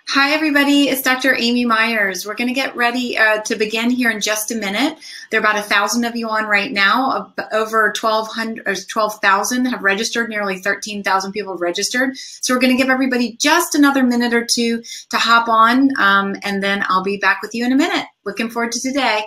Hi, everybody. It's Dr. Amy Myers. We're going to get ready to begin here in just a minute. There are about 1,000 of you on right now. Over 1,200 or 12,000 have registered. Nearly 13,000 people have registered. So we're going to give everybody just another minute or two to hop on, and then I'll be back with you in a minute. Looking forward to today.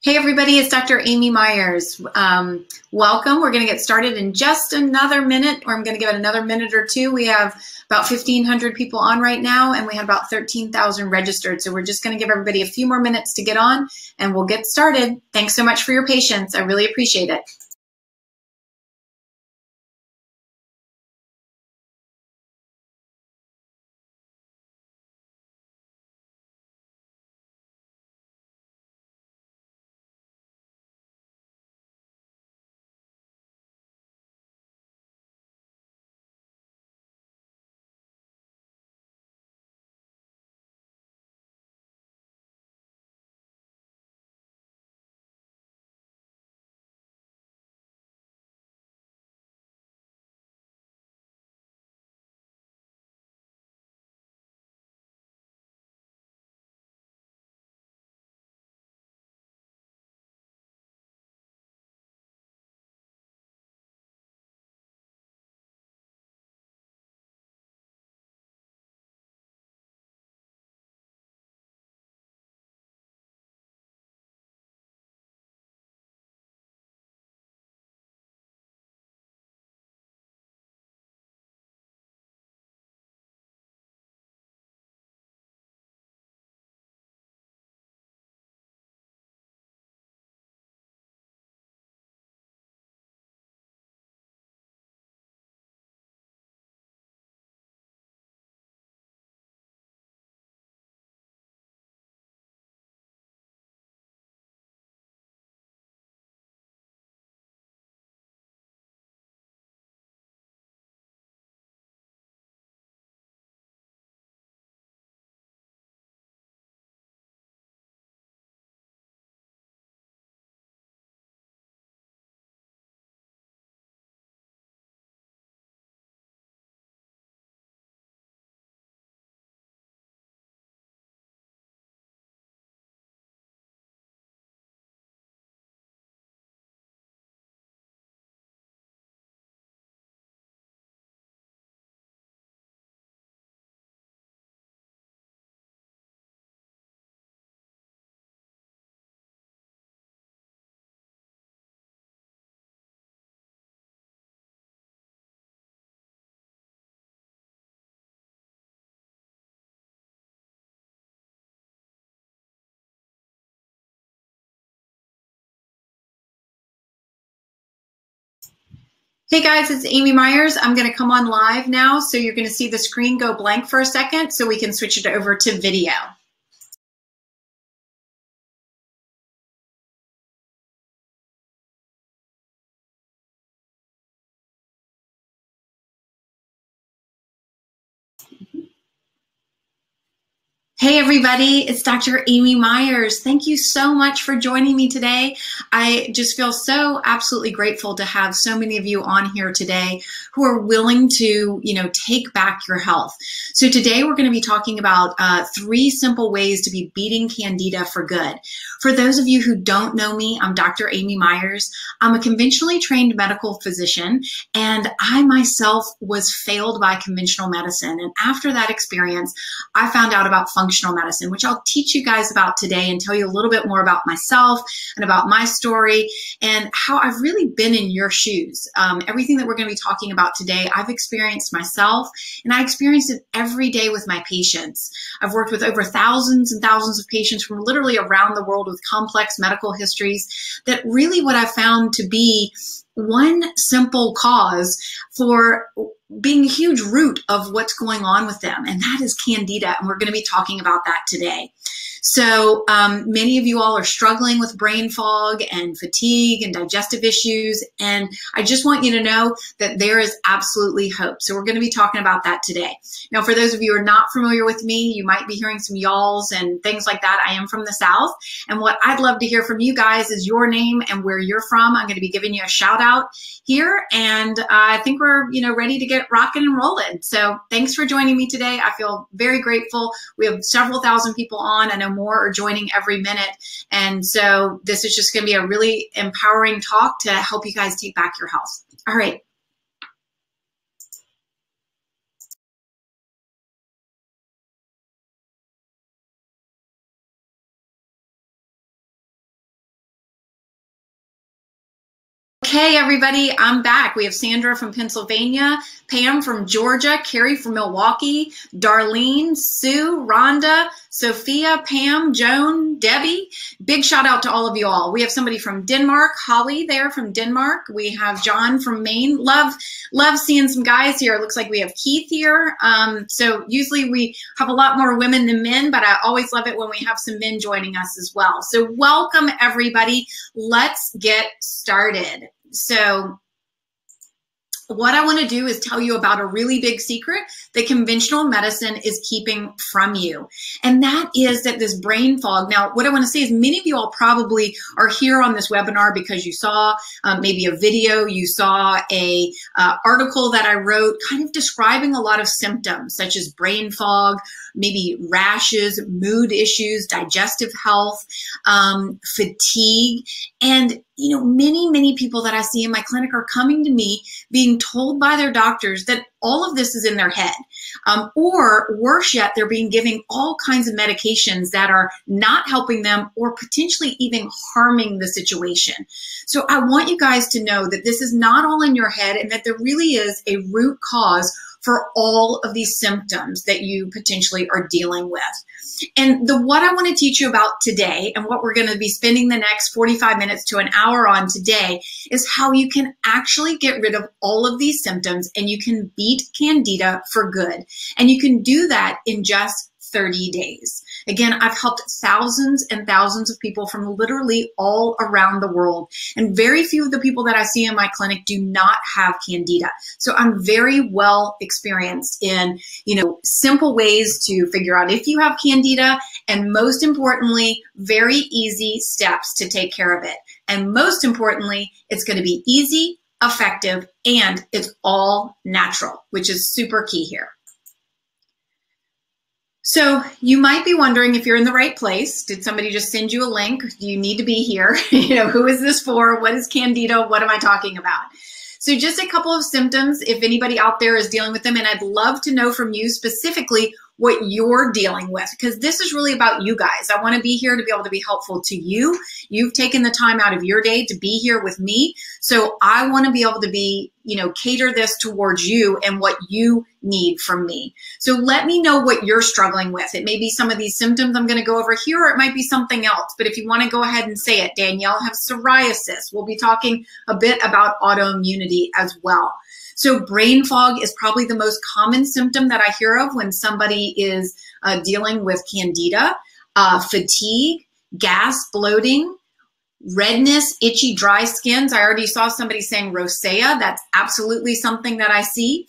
Hey, everybody, it's Dr. Amy Myers. Welcome. We're going to get started in just another minute, or I'm going to give it another minute or two. We have about 1,500 people on right now, and we have about 13,000 registered. So we're just going to give everybody a few more minutes to get on, and we'll get started. Thanks so much for your patience. I really appreciate it. Hey guys, it's Amy Myers. I'm going to come on live now, so you're going to see the screen go blank for a second so we can switch it over to video. Hey everybody, it's Dr. Amy Myers. Thank you so much for joining me today. I just feel so absolutely grateful to have so many of you on here today who are willing to, take back your health. So today we're going to be talking about 3 simple ways to be beating Candida for good. For those of you who don't know me, I'm Dr. Amy Myers. I'm a conventionally trained medical physician, and I myself was failed by conventional medicine. And after that experience, I found out about functional medicine, which I'll teach you guys about today and tell you a little bit more about myself and about my story and how I've really been in your shoes. Everything that we're going to be talking about today, I've experienced myself, and I experience it every day with my patients. I've worked with over thousands and thousands of patients from literally around the world with complex medical histories, that really what I found to be one simple cause for being a huge root of what's going on with them, and that is Candida, and we're going to be talking about that today. So many of you all are struggling with brain fog and fatigue and digestive issues, and I just want you to know that there is absolutely hope. So we're going to be talking about that today. Now, for those of you who are not familiar with me, you might be hearing some y'alls and things like that. I am from the South, and what I'd love to hear from you guys is your name and where you're from. I'm going to be giving you a shout out here, and I think we're ready to get rocking and rolling. So thanks for joining me today. I feel very grateful. We have several thousand people on. I know more are joining every minute. And so this is just going to be a really empowering talk to help you guys take back your health. All right. Okay, everybody, I'm back. We have Sandra from Pennsylvania, Pam from Georgia, Carrie from Milwaukee, Darlene, Sue, Rhonda, Sophia, Pam, Joan, Debbie. Big shout out to all of you all. We have somebody from Denmark, Holly there from Denmark. We have John from Maine. Love seeing some guys here. It looks like we have Keith here. So usually we have a lot more women than men, but I always love it when we have some men joining us as well. So welcome, everybody. Let's get started. So what I want to do is tell you about a really big secret that conventional medicine is keeping from you. And that is that this brain fog. Now, what I want to say is many of you all probably are here on this webinar because you saw maybe a video, you saw a article that I wrote kind of describing a lot of symptoms such as brain fog, maybe rashes, mood issues, digestive health, fatigue, and many people that I see in my clinic are coming to me being told by their doctors that all of this is in their head. Or worse yet, they're being given all kinds of medications that are not helping them or potentially even harming the situation. So I want you guys to know that this is not all in your head and that there really is a root cause for all of these symptoms that you potentially are dealing with. And what I want to teach you about today and what we're going to be spending the next 45 minutes to an hour on today is how you can actually get rid of all of these symptoms and you can beat Candida for good. And you can do that in just 30 days. Again, I've helped thousands and thousands of people from literally all around the world. And very few of the people that I see in my clinic do not have Candida. So I'm very well experienced in, simple ways to figure out if you have Candida, and most importantly, very easy steps to take care of it. And most importantly, it's going to be easy, effective, and it's all natural, which is super key here. So you might be wondering if you're in the right place. Did somebody just send you a link? Do you need to be here? Who is this for? What is Candida? What am I talking about? So just a couple of symptoms if anybody out there is dealing with them. And I'd love to know from you specifically what you're dealing with, because this is really about you guys. I want to be here to be able to be helpful to you. You've taken the time out of your day to be here with me. So I want to be able to be cater this towards you and what you need from me. So let me know what you're struggling with. It may be some of these symptoms I'm going to go over here, or it might be something else. But if you want to go ahead and say it, Danielle has psoriasis. We'll be talking a bit about autoimmunity as well. So brain fog is probably the most common symptom that I hear of when somebody is dealing with candida, fatigue, gas, bloating, redness, itchy, dry skins. I already saw somebody saying rosacea. That's absolutely something that I see,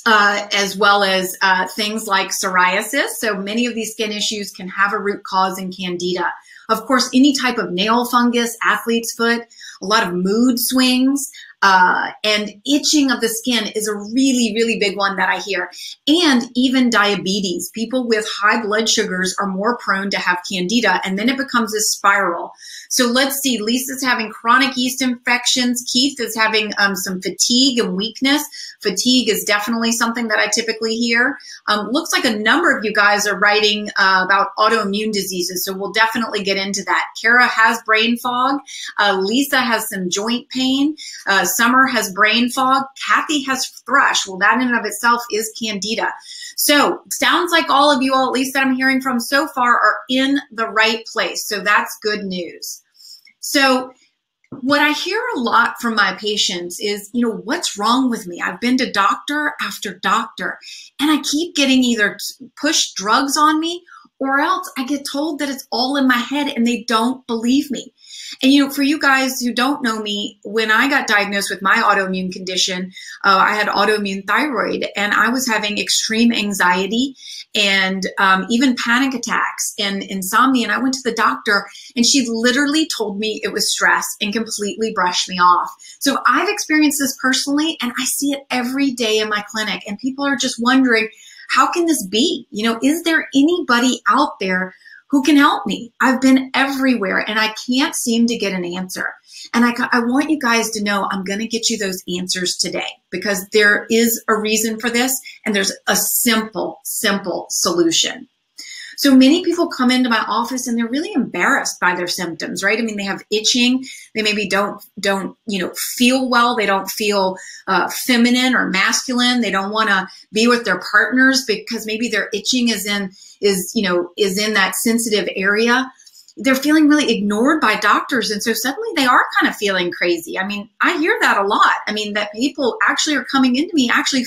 as well as things like psoriasis. So many of these skin issues can have a root cause in candida. Of course, any type of nail fungus, athlete's foot, a lot of mood swings, and itching of the skin is a really, really big one that I hear. And even diabetes. People with high blood sugars are more prone to have candida, and then it becomes a spiral. So let's see, Lisa's having chronic yeast infections. Keith is having some fatigue and weakness. Fatigue is definitely something that I typically hear. Looks like a number of you guys are writing about autoimmune diseases, so we'll definitely get into that. Kara has brain fog. Lisa has some joint pain. Summer has brain fog. Kathy has thrush. Well, that in and of itself is candida. So sounds like all of you, all at least that I'm hearing from so far, are in the right place. So that's good news. So what I hear a lot from my patients is, what's wrong with me? I've been to doctor after doctor, and I keep getting either pushed drugs on me, or else I get told that it's all in my head and they don't believe me. And, for you guys who don't know me, when I got diagnosed with my autoimmune condition, I had autoimmune thyroid, and I was having extreme anxiety and even panic attacks and insomnia. And I went to the doctor, and she literally told me it was stress and completely brushed me off. So I've experienced this personally, and I see it every day in my clinic. And people are just wondering, how can this be? Is there anybody out there who can help me? I've been everywhere, and I can't seem to get an answer. And I want you guys to know I'm going to get you those answers today, because there is a reason for this, and there's a simple, simple solution. So many people come into my office and they're really embarrassed by their symptoms, right? I mean, they have itching. They maybe don't feel well. They don't feel feminine or masculine. They don't want to be with their partners because maybe their itching is in that sensitive area. They're feeling really ignored by doctors. And so suddenly they are kind of feeling crazy. I mean, I hear that a lot. I mean, that people actually are coming into me actually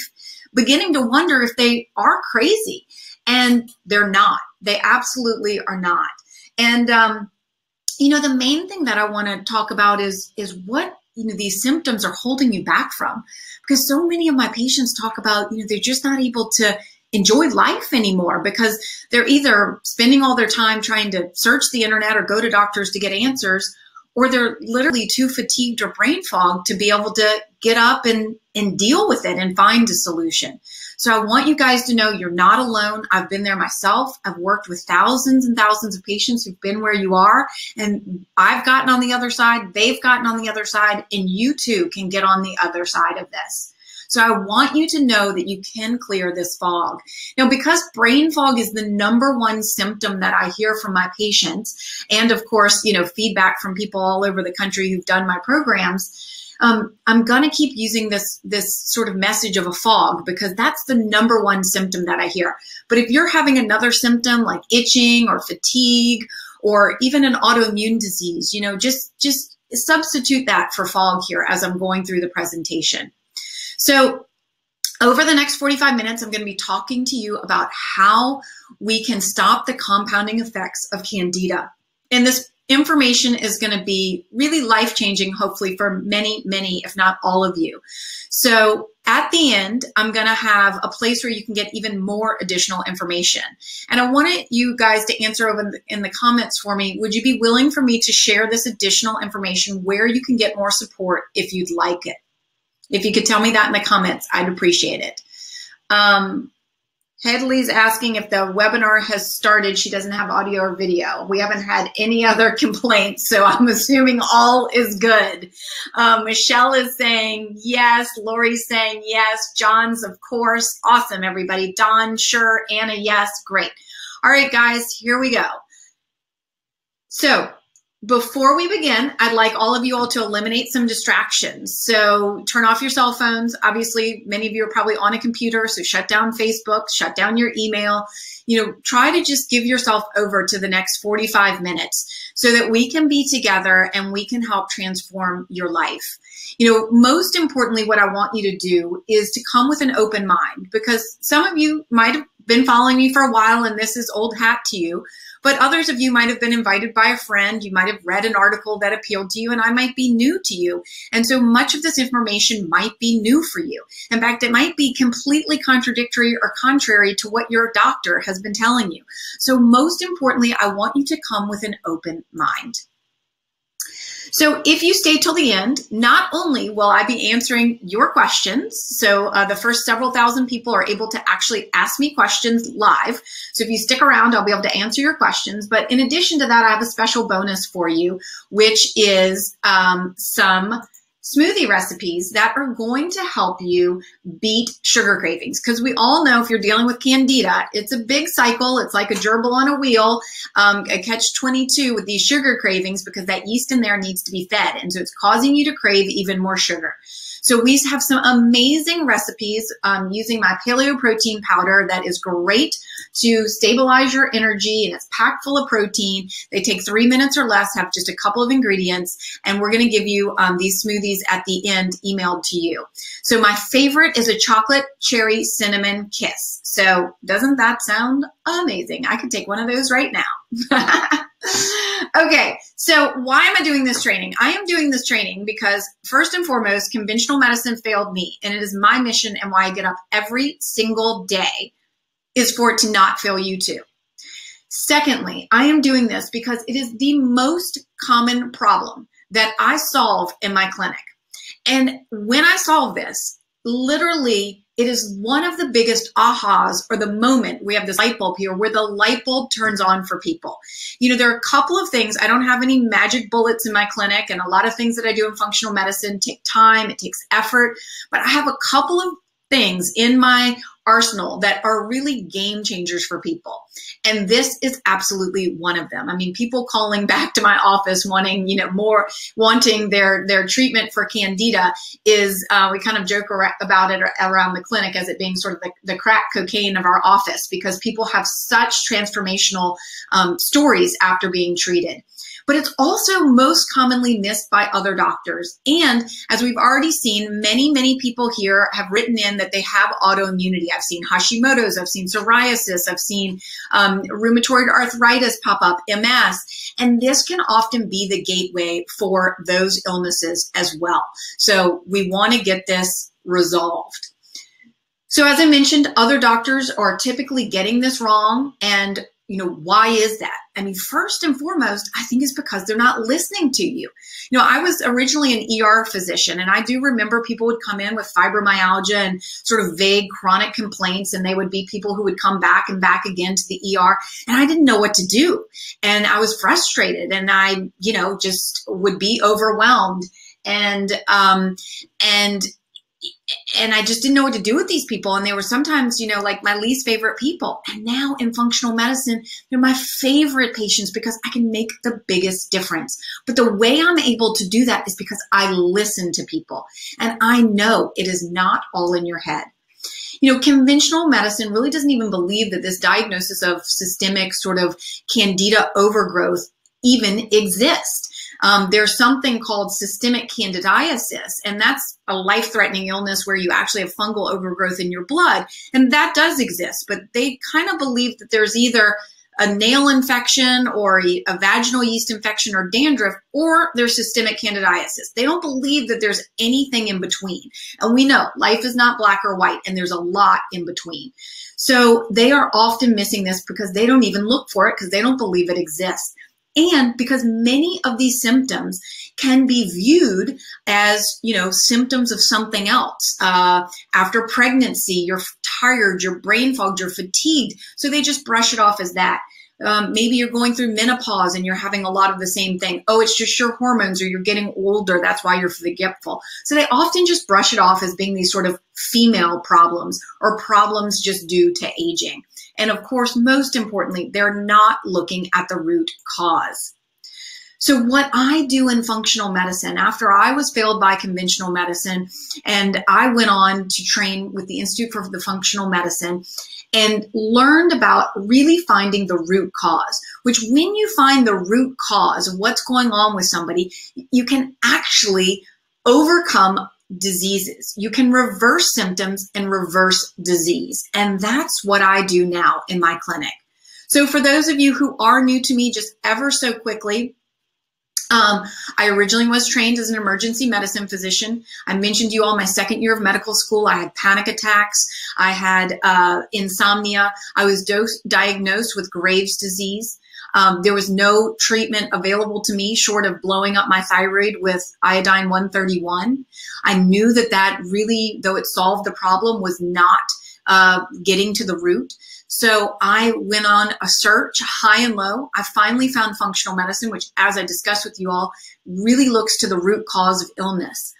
beginning to wonder if they are crazy. And they're not. They absolutely are not. And, the main thing that I want to talk about is what, these symptoms are holding you back from. Because so many of my patients talk about, they're just not able to enjoy life anymore because they're either spending all their time trying to search the internet or go to doctors to get answers, or they're literally too fatigued or brain fogged to be able to get up and deal with it and find a solution. So I want you guys to know you're not alone. I've been there myself. I've worked with thousands and thousands of patients who've been where you are, and I've gotten on the other side. They've gotten on the other side, and you too can get on the other side of this. So I want you to know that you can clear this fog. Now, because brain fog is the #1 symptom that I hear from my patients, and of course, feedback from people all over the country who've done my programs, I'm going to keep using this sort of message of a fog because that's the #1 symptom that I hear. But if you're having another symptom like itching or fatigue or even an autoimmune disease, just substitute that for fog here as I'm going through the presentation. So over the next 45 minutes, I'm going to be talking to you about how we can stop the compounding effects of candida. And this information is going to be really life-changing, hopefully, for many, many, if not all of you. So at the end, I'm going to have a place where you can get even more additional information. And I wanted you guys to answer over in the comments for me. Would you be willing for me to share this additional information where you can get more support if you'd like it? If you could tell me that in the comments, I'd appreciate it. Headley's asking if the webinar has started. She doesn't have audio or video. We haven't had any other complaints, so I'm assuming all is good. Michelle is saying yes. Lori's saying yes. John's, of course. Awesome, everybody. Don, sure. Anna, yes. Great. All right, guys, here we go. So Before we begin, I'd like all of you all to eliminate some distractions. So turn off your cell phones. Obviously, many of you are probably on a computer, so shut down Facebook, shut down your email. Try to just give yourself over to the next 45 minutes so that we can be together and we can help transform your life. Most importantly, what I want you to do is to come with an open mind, because some of you might have been following me for a while and this is old hat to you. But others of you might have been invited by a friend. You might have read an article that appealed to you, and I might be new to you. And so much of this information might be new for you. In fact, it might be completely contradictory or contrary to what your doctor has been telling you. So most importantly, I want you to come with an open mind. So if you stay till the end, not only will I be answering your questions, so the first several thousand people are able to actually ask me questions live. So if you stick around, I'll be able to answer your questions. But in addition to that, I have a special bonus for you, which is some smoothie recipes that are going to help you beat sugar cravings. Because we all know if you're dealing with candida, it's a big cycle. It's like a gerbil on a wheel, a catch-22 with these sugar cravings, because that yeast in there needs to be fed. And so it's causing you to crave even more sugar. So we have some amazing recipes using my paleo protein powder that is great to stabilize your energy, and it's packed full of protein. They take 3 minutes or less, have just a couple of ingredients, and we're going to give you these smoothies at the end emailed to you. So my favorite is a chocolate cherry cinnamon kiss. So doesn't that sound amazing? I could take one of those right now. Okay, so why am I doing this training? I am doing this training because first and foremost, conventional medicine failed me, and it is my mission, and why I get up every single day is for it to not fail you too. Secondly, I am doing this because it is the most common problem that I solve in my clinic. And when I solve this, literally, it is one of the biggest ahas, or the moment we have this light bulb here where the light bulb turns on for people. There are a couple of things. I don't have any magic bullets in my clinic, and a lot of things that I do in functional medicine take time, it takes effort, but I have a couple of things in my arsenal that are really game changers for people. And this is absolutely one of them. I mean, people calling back to my office wanting, wanting their treatment for candida is, we kind of joke about it around the clinic as it being sort of the crack cocaine of our office, because people have such transformational stories after being treated. But it's also most commonly missed by other doctors. And as we've already seen, many people here have written in that they have autoimmunity. I've seen Hashimoto's, I've seen psoriasis, I've seen rheumatoid arthritis pop up, MS. And this can often be the gateway for those illnesses as well. So we want to get this resolved. So as I mentioned, other doctors are typically getting this wrong. And why is that? I mean, first and foremost, I think it's because they're not listening to you. I was originally an ER physician, and I do remember people would come in with fibromyalgia and sort of vague chronic complaints, and they would be people who would come back and back again to the ER, and I didn't know what to do. And I was frustrated, and I, just would be overwhelmed. And I just didn't know what to do with these people. And they were sometimes, like my least favorite people. And now in functional medicine, they're my favorite patients because I can make the biggest difference. But the way I'm able to do that is because I listen to people. And I know it is not all in your head. Conventional medicine really doesn't even believe that this diagnosis of systemic sort of candida overgrowth even exists. There's something called systemic candidiasis, and that's a life-threatening illness where you actually have fungal overgrowth in your blood, and that does exist, but they kind of believe that there's either a nail infection or a vaginal yeast infection or dandruff, or there's systemic candidiasis. They don't believe that there's anything in between, and we know life is not black or white, and there's a lot in between. So they are often missing this because they don't even look for it because they don't believe it exists. And because many of these symptoms can be viewed as, symptoms of something else. After pregnancy, you're tired, you're brain fogged, you're fatigued. So they just brush it off as that. Maybe you're going through menopause and you're having a lot of the same thing. Oh, it's just your hormones, or you're getting older. That's why you're forgetful. So they often just brush it off as being these sort of female problems or problems just due to aging. And of course, most importantly, they're not looking at the root cause. So what I do in functional medicine, after I was failed by conventional medicine, and I went on to train with the Institute for the Functional Medicine and learned about really finding the root cause, which when you find the root cause of what's going on with somebody, you can actually overcome diseases. You can reverse symptoms and reverse disease. And that's what I do now in my clinic. So for those of you who are new to me, just ever so quickly, I originally was trained as an emergency medicine physician. I mentioned to you all my second year of medical school. I had panic attacks. I had insomnia. I was diagnosed with Graves' disease. There was no treatment available to me short of blowing up my thyroid with iodine 131. I knew that that really, though it solved the problem, was not getting to the root. So I went on a search, high and low. I finally found functional medicine, which, as I discussed with you all, really looks to the root cause of illness.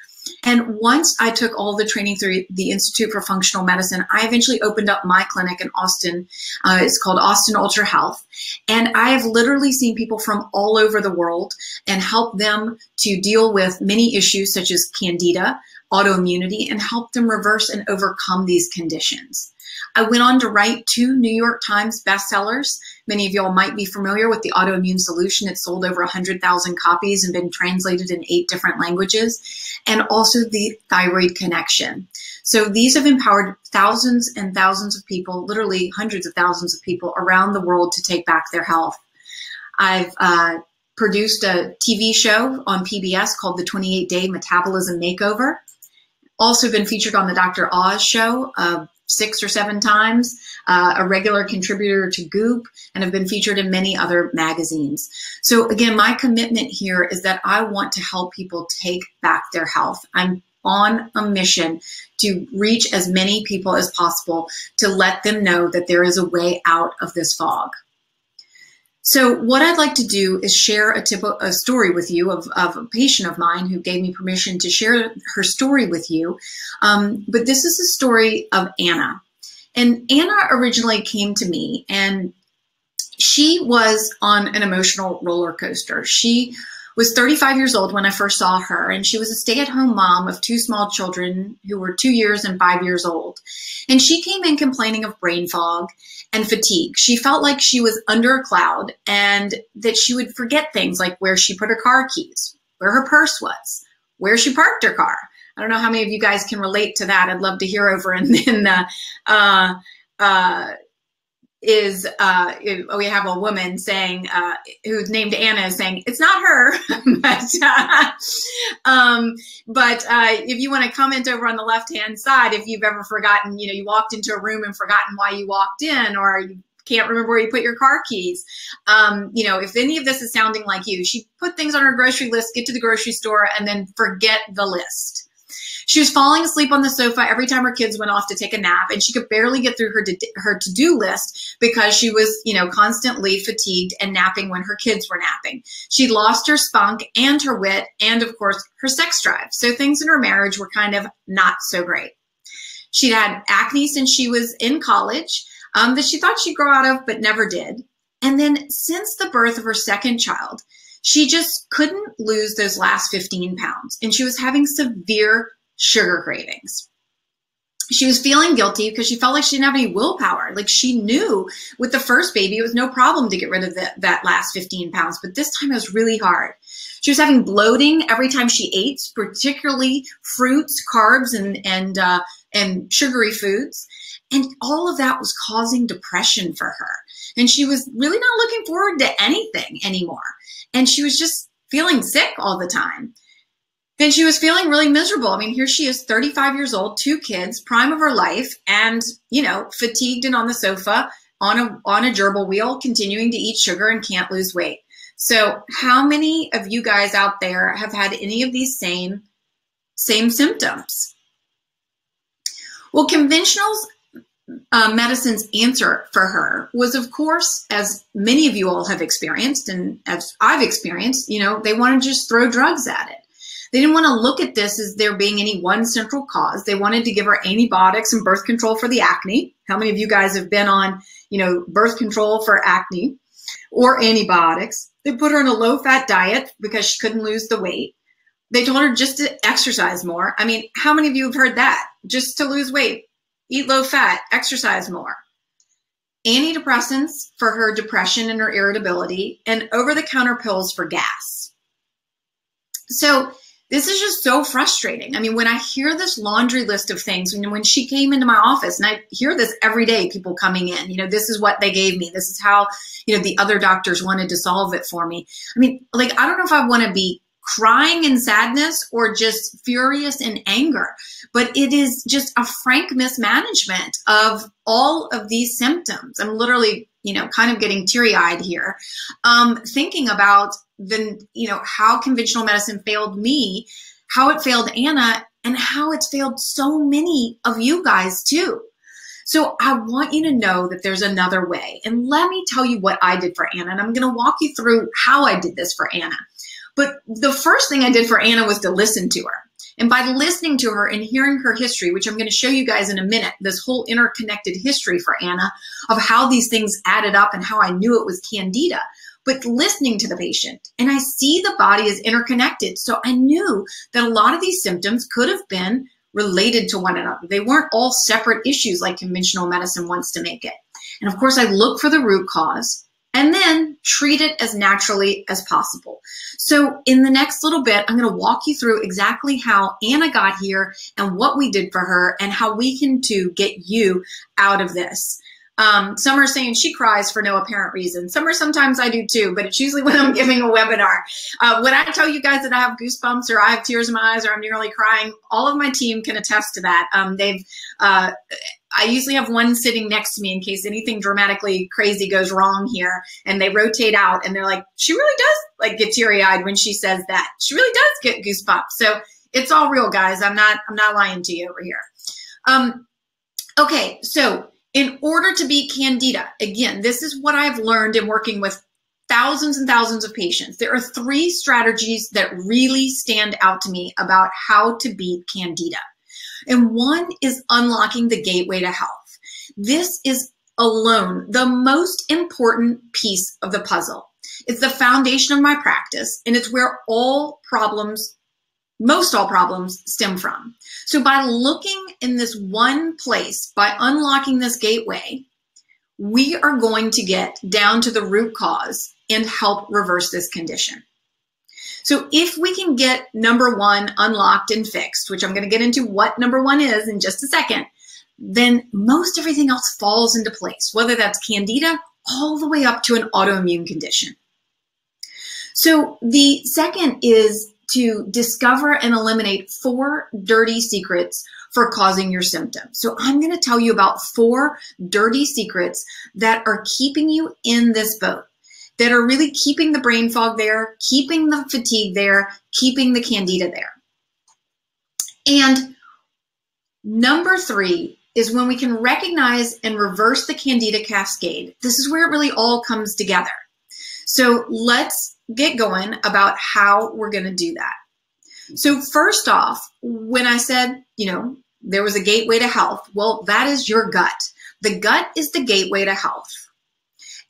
And once I took all the training through the Institute for Functional Medicine, I eventually opened up my clinic in Austin. It's called Austin Ultra Health. And I have literally seen people from all over the world and help them to deal with many issues such as candida, autoimmunity, and help them reverse and overcome these conditions. I went on to write 2 New York Times bestsellers. Many of y'all might be familiar with the Autoimmune Solution. It's sold over 100,000 copies and been translated in 8 different languages, and also the Thyroid Connection. So these have empowered thousands and thousands of people, literally hundreds of thousands of people around the world to take back their health. I've produced a TV show on PBS called The 28-Day Metabolism Makeover. Also been featured on the Dr. Oz show 6 or 7 times, a regular contributor to Goop, and have been featured in many other magazines. So again, my commitment here is that I want to help people take back their health. I'm on a mission to reach as many people as possible to let them know that there is a way out of this fog. So what I'd like to do is share a story with you of a patient of mine who gave me permission to share her story with you. But this is a story of Anna. And Anna originally came to me, and she was on an emotional roller coaster. She was 35 years old when I first saw her, and she was a stay-at-home mom of 2 small children who were 2 years and 5 years old. And she came in complaining of brain fog and fatigue. She felt like she was under a cloud and that she would forget things like where she put her car keys, where her purse was, where she parked her car. I don't know how many of you guys can relate to that. I'd love to hear over in the we have a woman saying, who's named Anna, is saying, it's not her. but if you want to comment over on the left-hand side, if you've ever forgotten, you walked into a room and forgotten why you walked in, or you can't remember where you put your car keys. If any of this is sounding like you, she put things on her grocery list, get to the grocery store, and then forget the list. She was falling asleep on the sofa every time her kids went off to take a nap, and she could barely get through her to-do list because she was, constantly fatigued and napping when her kids were napping. She'd lost her spunk and her wit and, of course, her sex drive. So things in her marriage were kind of not so great. She'd had acne since she was in college that she thought she'd grow out of but never did. And then since the birth of her second child, she just couldn't lose those last 15 pounds, and she was having severe sugar cravings. She was feeling guilty because she felt like she didn't have any willpower. Like, she knew with the first baby, it was no problem to get rid of that last 15 pounds, but this time it was really hard. She was having bloating every time she ate, particularly fruits, carbs, and sugary foods. And all of that was causing depression for her. And she was really not looking forward to anything anymore. And she was just feeling sick all the time. And she was feeling really miserable. I mean, here she is, 35 years old, 2 kids, prime of her life, and, fatigued and on the sofa on a gerbil wheel, continuing to eat sugar and can't lose weight. So how many of you guys out there have had any of these same symptoms? Well, conventional medicine's answer for her was, of course, as many of you all have experienced, and as I've experienced, they want to just throw drugs at it. They didn't want to look at this as there being any one central cause. They wanted to give her antibiotics and birth control for the acne. How many of you guys have been on, birth control for acne or antibiotics? They put her on a low-fat diet because she couldn't lose the weight. They told her just to exercise more. I mean, how many of you have heard that? Just to lose weight, eat low fat, exercise more. Antidepressants for her depression and her irritability, and over-the-counter pills for gas. So this is just so frustrating. I mean, when I hear this laundry list of things, when she came into my office, and I hear this every day, people coming in, this is what they gave me. This is how, the other doctors wanted to solve it for me. I mean, like, I don't know if I want to be crying in sadness or just furious in anger, but it is just a frank mismanagement of all of these symptoms. I'm literally, kind of getting teary-eyed here, thinking about how conventional medicine failed me, how it failed Anna, and how it's failed so many of you guys too. So I want you to know that there's another way. And let me tell you what I did for Anna, and I'm going to walk you through how I did this for Anna. But the first thing I did for Anna was to listen to her. And by listening to her and hearing her history, which I'm going to show you guys in a minute, this whole interconnected history for Anna of how these things added up and how I knew it was Candida, but listening to the patient. And I see the body is interconnected. So I knew that a lot of these symptoms could have been related to one another. They weren't all separate issues like conventional medicine wants to make it. And of course, I look for the root cause and then treat it as naturally as possible. So in the next little bit, I'm going to walk you through exactly how Anna got here and what we did for her and how we can too get you out of this. Some are saying she cries for no apparent reason. Sometimes I do too, but it's usually when I'm giving a webinar. When I tell you guys that I have goosebumps or I have tears in my eyes or I'm nearly crying, all of my team can attest to that. I usually have one sitting next to me in case anything dramatically crazy goes wrong here, and they rotate out and they're like, she really does get teary-eyed when she says that. She really does get goosebumps. So it's all real, guys. I'm not lying to you over here. Okay, so in order to beat Candida, again, this is what I've learned in working with thousands and thousands of patients. There are 3 strategies that really stand out to me about how to beat Candida. And one is unlocking the gateway to health. This is alone the most important piece of the puzzle. It's the foundation of my practice, and it's where most all problems stem from. So by looking in this one place, by unlocking this gateway, we are going to get down to the root cause and help reverse this condition. So if we can get number 1 unlocked and fixed, which I'm going to get into what number 1 is in just a second, then most everything else falls into place, whether that's Candida all the way up to an autoimmune condition. So the second is to discover and eliminate 4 dirty secrets for causing your symptoms. So I'm going to tell you about 4 dirty secrets that are keeping you in this boat, that are really keeping the brain fog there, keeping the fatigue there, keeping the Candida there. And number 3 is when we can recognize and reverse the Candida cascade. This is where it really all comes together. So let's get going about how we're going to do that. So first off, when I said, there was a gateway to health, well, that is your gut. The gut is the gateway to health.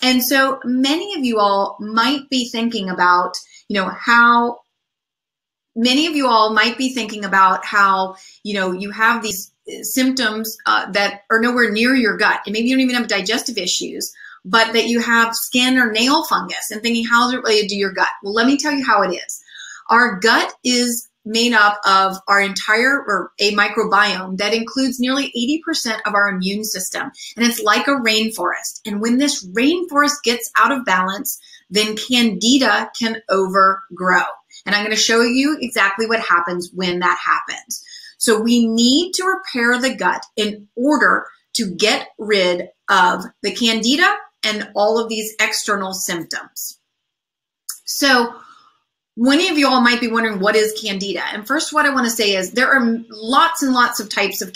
And so many of you all might be thinking about, how you have these symptoms that are nowhere near your gut. And maybe you don't even have digestive issues, but that you have skin or nail fungus and thinking, how is it related to your gut? Well, let me tell you how it is. Our gut is made up of our entire a microbiome that includes nearly 80% of our immune system. And it's like a rainforest. And when this rainforest gets out of balance, then Candida can overgrow. And I'm going to show you exactly what happens when that happens. So we need to repair the gut in order to get rid of the Candida and all of these external symptoms. So many of you all might be wondering, what is Candida? And first, what I want to say is there are lots and lots of types of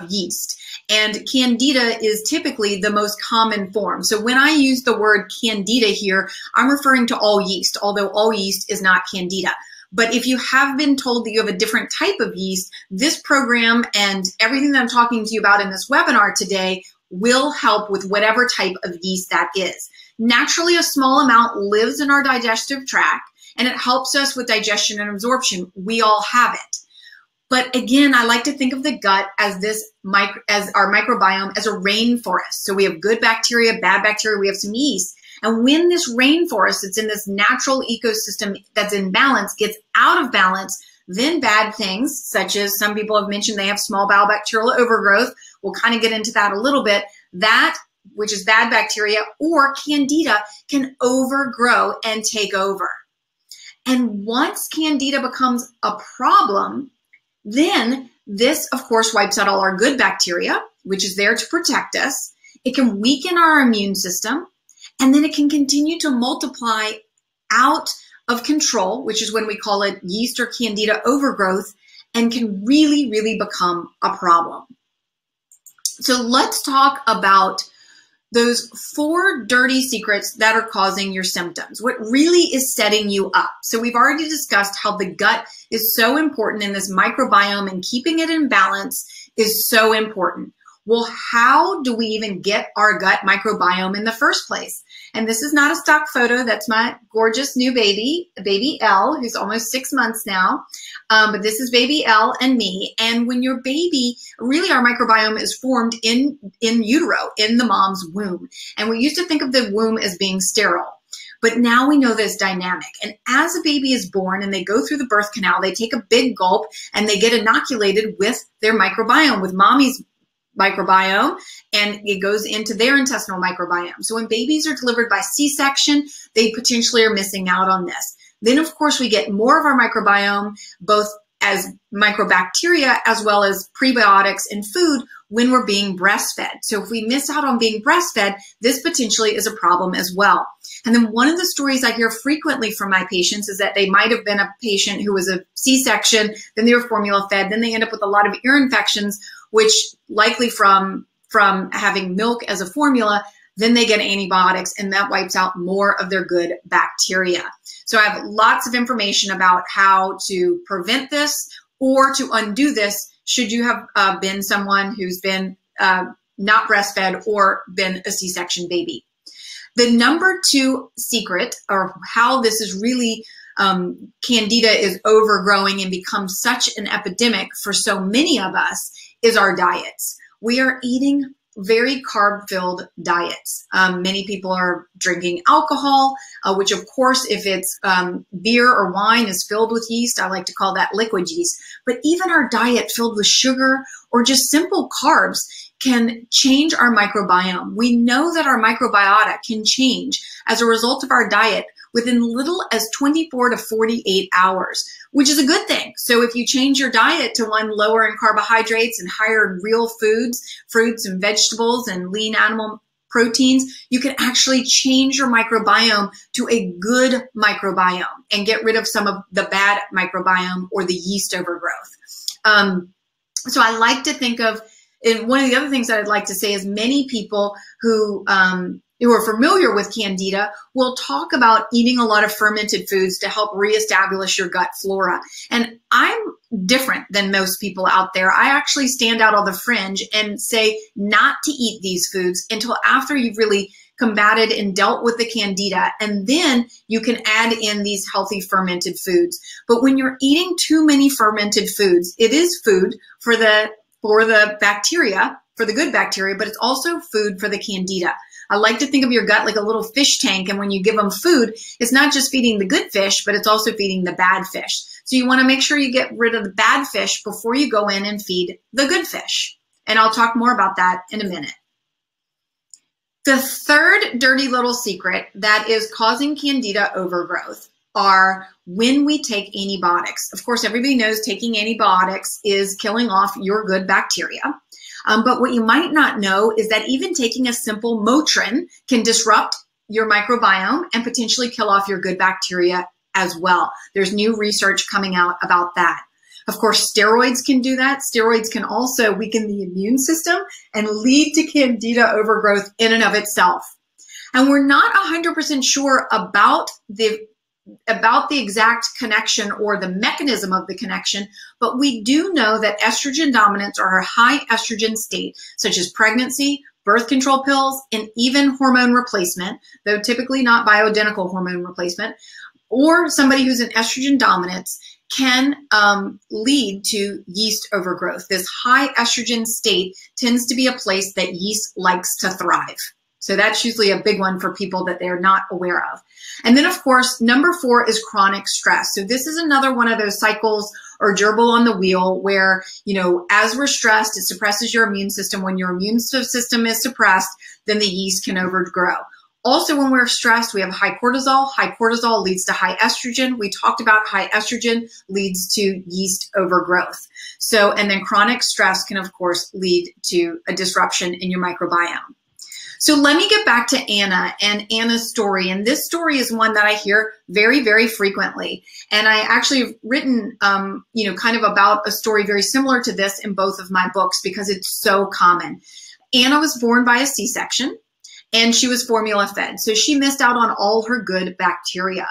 yeast, and Candida is typically the most common form. So when I use the word Candida here, I'm referring to all yeast, although all yeast is not Candida. But if you have been told that you have a different type of yeast, this program and everything that I'm talking to you about in this webinar today will help with whatever type of yeast that is. Naturally, a small amount lives in our digestive tract, and it helps us with digestion and absorption. We all have it. But again, I like to think of the gut as as our microbiome as a rainforest. So we have good bacteria, bad bacteria, we have some yeast. And when this rainforest that's in this natural ecosystem that's in balance gets out of balance, then bad things, such as some people have mentioned they have small bowel bacterial overgrowth. We'll kind of get into that a little bit. That, which is bad bacteria, or candida, can overgrow and take over. And once candida becomes a problem, then this, of course, wipes out all our good bacteria, which is there to protect us. It can weaken our immune system, and then it can continue to multiply out of control, which is when we call it yeast or candida overgrowth, and can really, really become a problem. So let's talk about those 4 dirty secrets that are causing your symptoms. What really is setting you up? So we've already discussed how the gut is so important in this microbiome, and keeping it in balance is so important. Well, how do we even get our gut microbiome in the first place? And this is not a stock photo. That's my gorgeous new baby, baby Elle, who's almost 6 months now. But this is baby Elle and me. And when you're baby, really our microbiome is formed in utero, in the mom's womb. And we used to think of the womb as being sterile. But now we know that it's dynamic. And as a baby is born and they go through the birth canal, they take a big gulp and they get inoculated with their microbiome, with mommy's microbiome, and it goes into their intestinal microbiome. So when babies are delivered by C-section, they potentially are missing out on this. Then, of course, we get more of our microbiome, both as microbacteria as well as prebiotics in food when we're being breastfed. So if we miss out on being breastfed, this potentially is a problem as well. And then one of the stories I hear frequently from my patients is that they might have been a patient who was a C-section, then they were formula fed, then they end up with a lot of ear infections, which likely from having milk as a formula, then they get antibiotics, and that wipes out more of their good bacteria. So I have lots of information about how to prevent this or to undo this should you have been someone who's been not breastfed or been a C-section baby. The number 2 secret, or how this is really candida is overgrowing and becomes such an epidemic for so many of us, is our diets. We are eating very carb-filled diets. Many people are drinking alcohol, which of course, if it's beer or wine is filled with yeast, I like to call that liquid yeast. But even our diet filled with sugar or just simple carbs can change our microbiome. We know that our microbiota can change as a result of our diet within little as 24 to 48 hours, which is a good thing. So if you change your diet to one lower in carbohydrates and higher in real foods, fruits and vegetables and lean animal proteins, you can actually change your microbiome to a good microbiome and get rid of some of the bad microbiome or the yeast overgrowth. So I like to think of, and one of the other things that I'd like to say is many people who are familiar with candida will talk about eating a lot of fermented foods to help reestablish your gut flora. And I'm different than most people out there. I actually stand out on the fringe and say not to eat these foods until after you've really combated and dealt with the candida, and then you can add in these healthy fermented foods. But when you're eating too many fermented foods, it is food for the bacteria, for the good bacteria, but it's also food for the candida. I like to think of your gut like a little fish tank, and when you give them food, it's not just feeding the good fish, but it's also feeding the bad fish. So you want to make sure you get rid of the bad fish before you go in and feed the good fish. And I'll talk more about that in a minute. The third dirty little secret that is causing candida overgrowth are when we take antibiotics. Of course, everybody knows taking antibiotics is killing off your good bacteria. But what you might not know is that even taking a simple Motrin can disrupt your microbiome and potentially kill off your good bacteria as well. There's new research coming out about that. Of course, steroids can do that. Steroids can also weaken the immune system and lead to candida overgrowth in and of itself. And we're not 100% sure about the exact connection or the mechanism of the connection, but we do know that estrogen dominance or a high estrogen state, such as pregnancy, birth control pills, and even hormone replacement, though typically not bioidentical hormone replacement, or somebody who's an estrogen dominance can lead to yeast overgrowth. This high estrogen state tends to be a place that yeast likes to thrive. So that's usually a big one for people that they're not aware of. And then, of course, number 4 is chronic stress. So this is another one of those cycles or gerbil on the wheel where, as we're stressed, it suppresses your immune system. When your immune system is suppressed, then the yeast can overgrow. Also, when we're stressed, we have high cortisol. High cortisol leads to high estrogen. We talked about high estrogen leads to yeast overgrowth. So, and then chronic stress can, of course, lead to a disruption in your microbiome. So let me get back to Anna and Anna's story. And this story is one that I hear very, very frequently. And I actually have written, kind of about a story very similar to this in both of my books because it's so common. Anna was born by a C-section. And she was formula fed. So she missed out on all her good bacteria.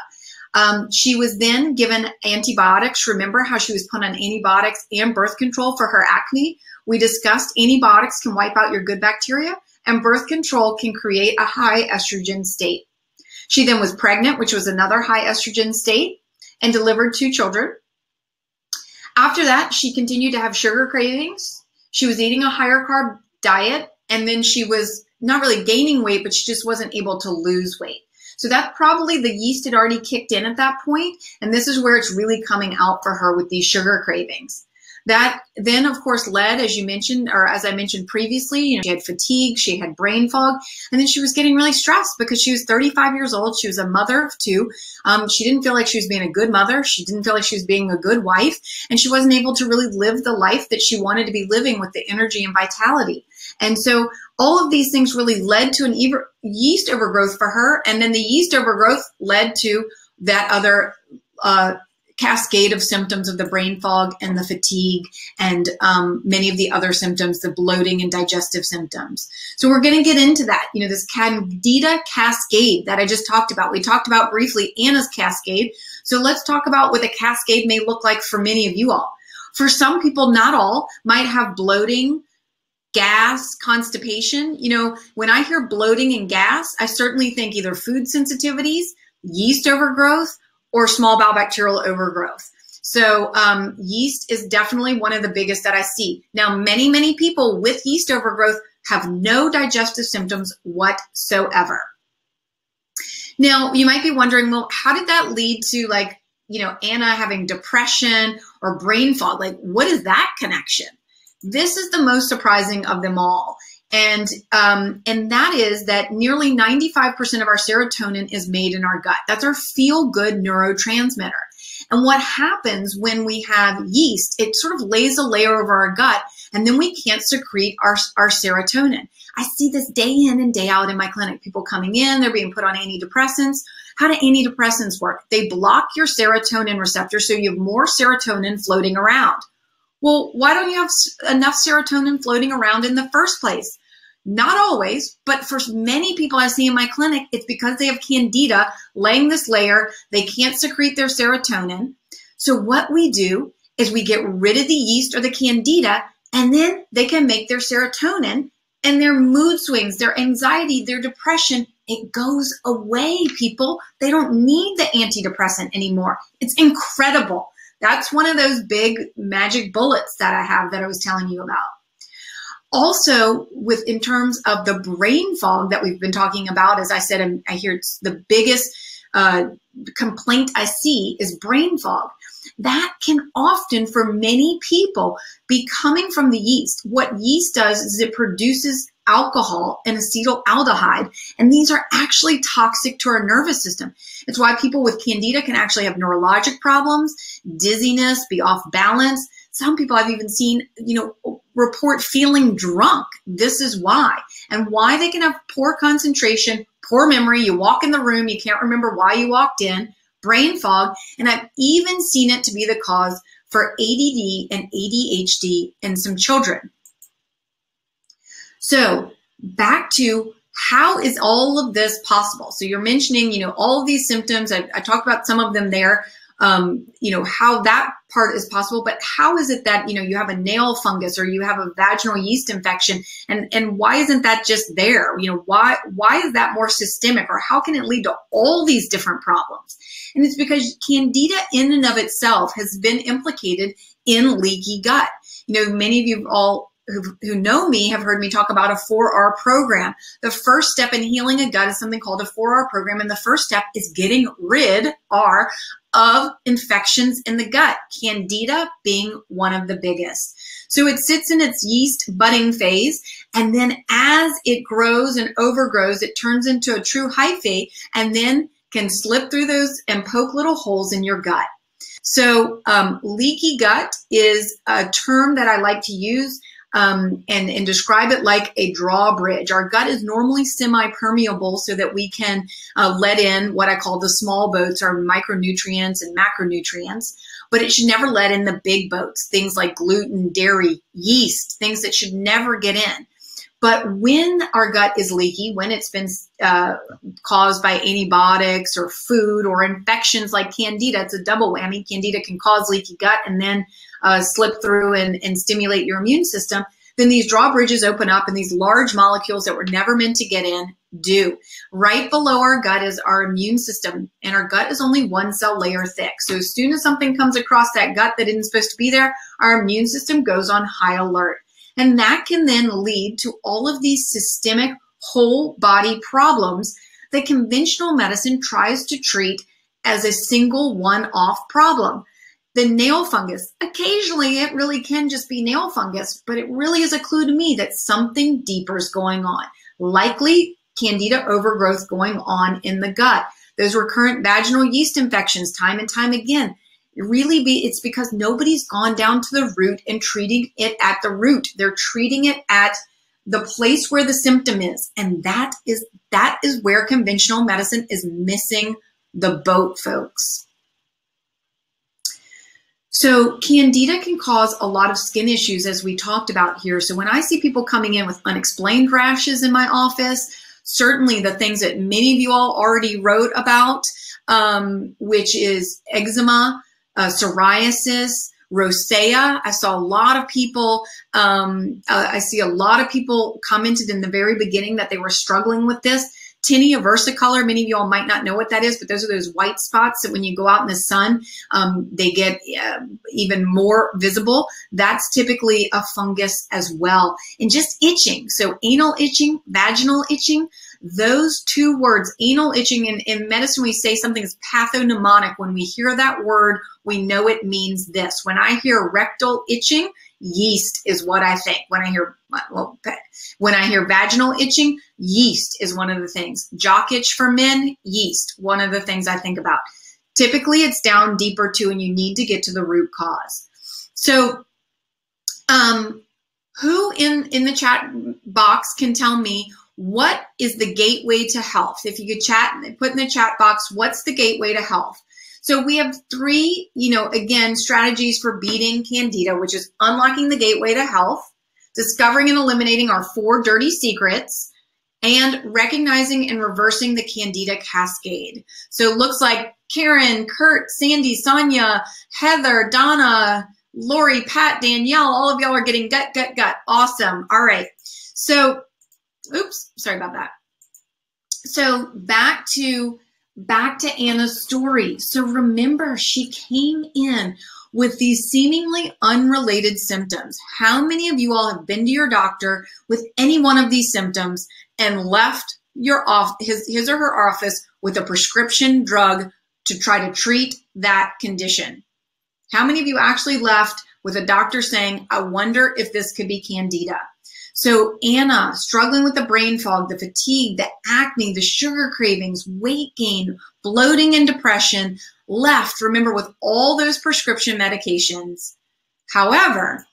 She was then given antibiotics. Remember how she was put on antibiotics and birth control for her acne? We discussed antibiotics can wipe out your good bacteria and birth control can create a high estrogen state. She then was pregnant, which was another high estrogen state, and delivered 2 children. After that, she continued to have sugar cravings. She was eating a higher carb diet, and then she was not really gaining weight, but she just wasn't able to lose weight. So that probably the yeast had already kicked in at that point, and this is where it's really coming out for her with these sugar cravings. That then, of course, led, as you mentioned, or as I mentioned previously, she had fatigue, she had brain fog, and then she was getting really stressed because she was 35 years old. She was a mother of 2. She didn't feel like she was being a good mother. She didn't feel like she was being a good wife, and she wasn't able to really live the life that she wanted to be living with the energy and vitality. And so all of these things really led to an yeast overgrowth for her, and then the yeast overgrowth led to that other cascade of symptoms of the brain fog and the fatigue and many of the other symptoms, the bloating and digestive symptoms. So we're going to get into that, this candida cascade that I just talked about. We talked about briefly Anna's cascade. So let's talk about what a cascade may look like for many of you all. For some people, not all, might have bloating, gas, constipation. When I hear bloating and gas, I certainly think either food sensitivities, yeast overgrowth, or small bowel bacterial overgrowth. So yeast is definitely one of the biggest that I see. Now, many, many people with yeast overgrowth have no digestive symptoms whatsoever. Now, you might be wondering, well, how did that lead to Anna having depression or brain fog? What is that connection? This is the most surprising of them all. And that is that nearly 95% of our serotonin is made in our gut. That's our feel-good neurotransmitter. And what happens when we have yeast, it sort of lays a layer over our gut, and then we can't secrete our serotonin. I see this day in and day out in my clinic. People coming in, they're being put on antidepressants. How do antidepressants work? They block your serotonin receptor, so you have more serotonin floating around. Well, why don't you have enough serotonin floating around in the first place? Not always, but for many people I see in my clinic, it's because they have candida laying this layer. They can't secrete their serotonin. So what we do is we get rid of the yeast or the candida, and then they can make their serotonin, and their mood swings, their anxiety, their depression, it goes away, people. They don't need the antidepressant anymore. It's incredible. That's one of those big magic bullets that I have that I was telling you about. Also, in terms of the brain fog that we've been talking about, as I said, I hear it's the biggest complaint I see is brain fog. That can often, for many people, be coming from the yeast. What yeast does is it produces alcohol and acetaldehyde, and these are actually toxic to our nervous system. It's why people with candida can actually have neurologic problems, dizziness, be off balance. Some people I've even seen, report feeling drunk. This is why. And why they can have poor concentration, poor memory. You walk in the room, you can't remember why you walked in, brain fog. And I've even seen it to be the cause for ADD and ADHD in some children. So back to how is all of this possible? So you're mentioning, all of these symptoms. I talked about some of them there. how that part is possible, but how is it that, you have a nail fungus or you have a vaginal yeast infection, and why isn't that just there? Why is that more systemic, or how can it lead to all these different problems? And it's because Candida in and of itself has been implicated in leaky gut. Many of you all who know me have heard me talk about a 4R program. The first step in healing a gut is something called a 4R program. And the first step is getting rid, R, of infections in the gut, Candida being one of the biggest. So it sits in its yeast budding phase. And then as it grows and overgrows, it turns into a true hyphae and then can slip through those and poke little holes in your gut. So leaky gut is a term that I like to use and describe it like a drawbridge. Our gut is normally semi-permeable so that we can let in what I call the small boats, our micronutrients and macronutrients, but it should never let in the big boats, things like gluten, dairy, yeast, things that should never get in. But when our gut is leaky, when it's been caused by antibiotics or food or infections like Candida, it's a double whammy. Candida can cause leaky gut and then slip through and stimulate your immune system. Then these drawbridges open up and these large molecules that were never meant to get in do. Right below our gut is our immune system, and our gut is only one cell layer thick. So as soon as something comes across that gut that isn't supposed to be there, our immune system goes on high alert. And that can then lead to all of these systemic whole body problems that conventional medicine tries to treat as a single one-off problem. The nail fungus, occasionally it really can just be nail fungus, but it really is a clue to me that something deeper is going on. Likely Candida overgrowth going on in the gut. Those recurrent vaginal yeast infections time and time again. It's because nobody's gone down to the root and treating it at the root. They're treating it at the place where the symptom is. And that is where conventional medicine is missing the boat, folks. So Candida can cause a lot of skin issues, as we talked about here. So when I see people coming in with unexplained rashes in my office, certainly the things that many of you all already wrote about, which is eczema, psoriasis, rosacea. I saw a lot of people, I see a lot of people commented in the very beginning that they were struggling with this. Tinea versicolor, many of you all might not know what that is, but those are those white spots that when you go out in the sun, they get even more visible. That's typically a fungus as well. And just itching. So anal itching, vaginal itching, those two words, anal itching, in medicine we say something is pathognomonic. When we hear that word, we know it means this. When I hear rectal itching, yeast is what I think. When I hear vaginal itching, yeast is one of the things. Jock itch for men, yeast, one of the things I think about. Typically, it's down deeper too, and you need to get to the root cause. So who in the chat box can tell me what is the gateway to health? If you could put in the chat box, what's the gateway to health? So we have three, again, strategies for beating Candida, which is unlocking the gateway to health, discovering and eliminating our 4 dirty secrets, and recognizing and reversing the Candida cascade. So it looks like Karen, Kurt, Sandy, Sonia, Heather, Donna, Lori, Pat, Danielle, all of y'all are getting gut. Awesome. All right. So, oops, sorry about that. So back to Anna's story. So remember, she came in with these seemingly unrelated symptoms. How many of you all have been to your doctor with any one of these symptoms and left his or her office with a prescription drug to try to treat that condition? How many of you actually left with a doctor saying, I wonder if this could be Candida? So Anna, struggling with the brain fog, the fatigue, the acne, the sugar cravings, weight gain, bloating, and depression, left, remember, with all those prescription medications. However,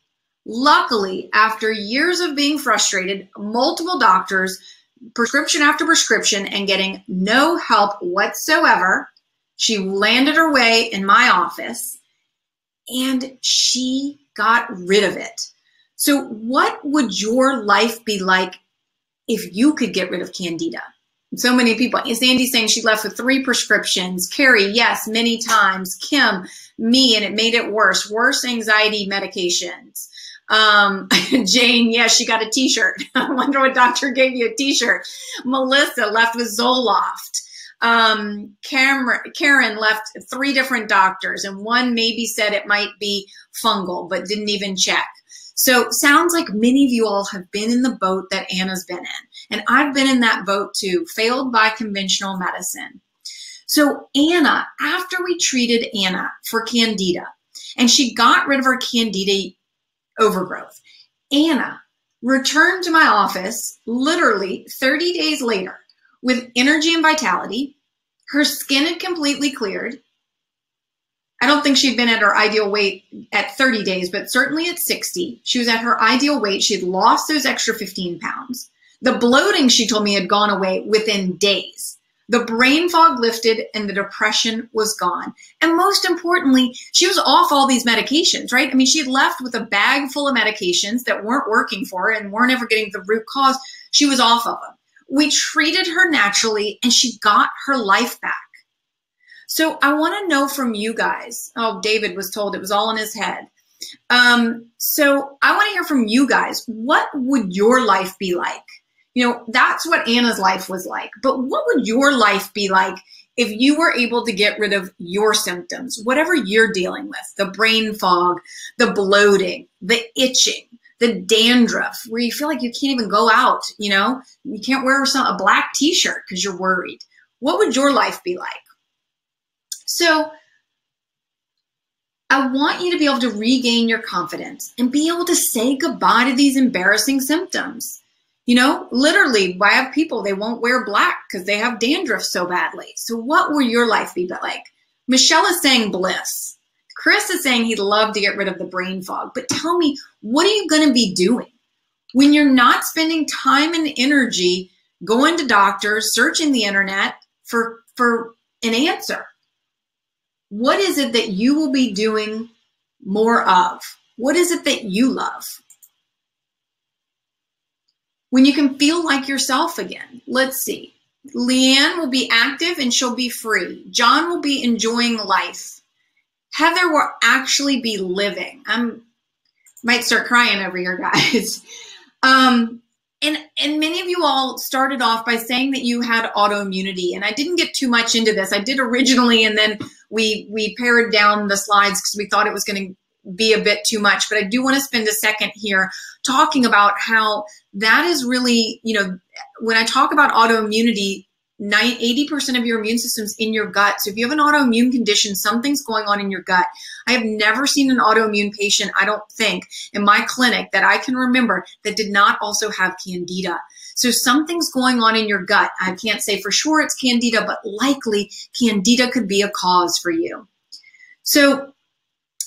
luckily, after years of being frustrated, multiple doctors, prescription after prescription, and getting no help whatsoever, she landed her way in my office and she got rid of it. So what would your life be like if you could get rid of Candida? So many people. Sandy's saying she left with 3 prescriptions. Carrie, yes, many times. Kim, me, and it made it worse. Worse anxiety medications. Jane, yes, she got a t-shirt. I wonder what doctor gave you a t-shirt. Melissa left with Zoloft. Karen left 3 different doctors, and one maybe said it might be fungal, but didn't even check. So sounds like many of you all have been in the boat that Anna's been in. And I've been in that boat too, failed by conventional medicine. So Anna, after we treated Anna for candida, and she got rid of her candida overgrowth, Anna returned to my office literally 30 days later with energy and vitality. Her skin had completely cleared. I don't think she'd been at her ideal weight at 30 days, but certainly at 60. She was at her ideal weight. She had lost those extra 15 pounds. The bloating, she told me, had gone away within days. The brain fog lifted and the depression was gone. And most importantly, she was off all these medications, right? I mean, she had left with a bag full of medications that weren't working for her and weren't ever getting the root cause. She was off of them. We treated her naturally and she got her life back. So I want to know from you guys. Oh, David was told it was all in his head. So I want to hear from you guys. What would your life be like? You know, that's what Anna's life was like. But what would your life be like if you were able to get rid of your symptoms, whatever you're dealing with, the brain fog, the bloating, the itching, the dandruff, where you feel like you can't even go out, you know, you can't wear a black t-shirt because you're worried. What would your life be like? So I want you to be able to regain your confidence and be able to say goodbye to these embarrassing symptoms. You know, literally, I have people, they won't wear black because they have dandruff so badly. So what will your life be like? Michelle is saying bliss. Chris is saying he'd love to get rid of the brain fog. But tell me, what are you going to be doing when you're not spending time and energy going to doctors, searching the internet for an answer? What is it that you will be doing more of? What is it that you love? When you can feel like yourself again. Let's see. Leanne will be active and she'll be free. John will be enjoying life. Heather will actually be living. Might start crying over here, guys. And many of you all started off by saying that you had autoimmunity, and I didn't get too much into this. I did originally, and then we pared down the slides because we thought it was going to be a bit too much. But I do want to spend a second here talking about how that is really, you know, when I talk about autoimmunity, 80% of your immune system's in your gut. So if you have an autoimmune condition, something's going on in your gut. I have never seen an autoimmune patient, I don't think, in my clinic that I can remember that did not also have candida. So something's going on in your gut. I can't say for sure it's candida, but likely candida could be a cause for you. So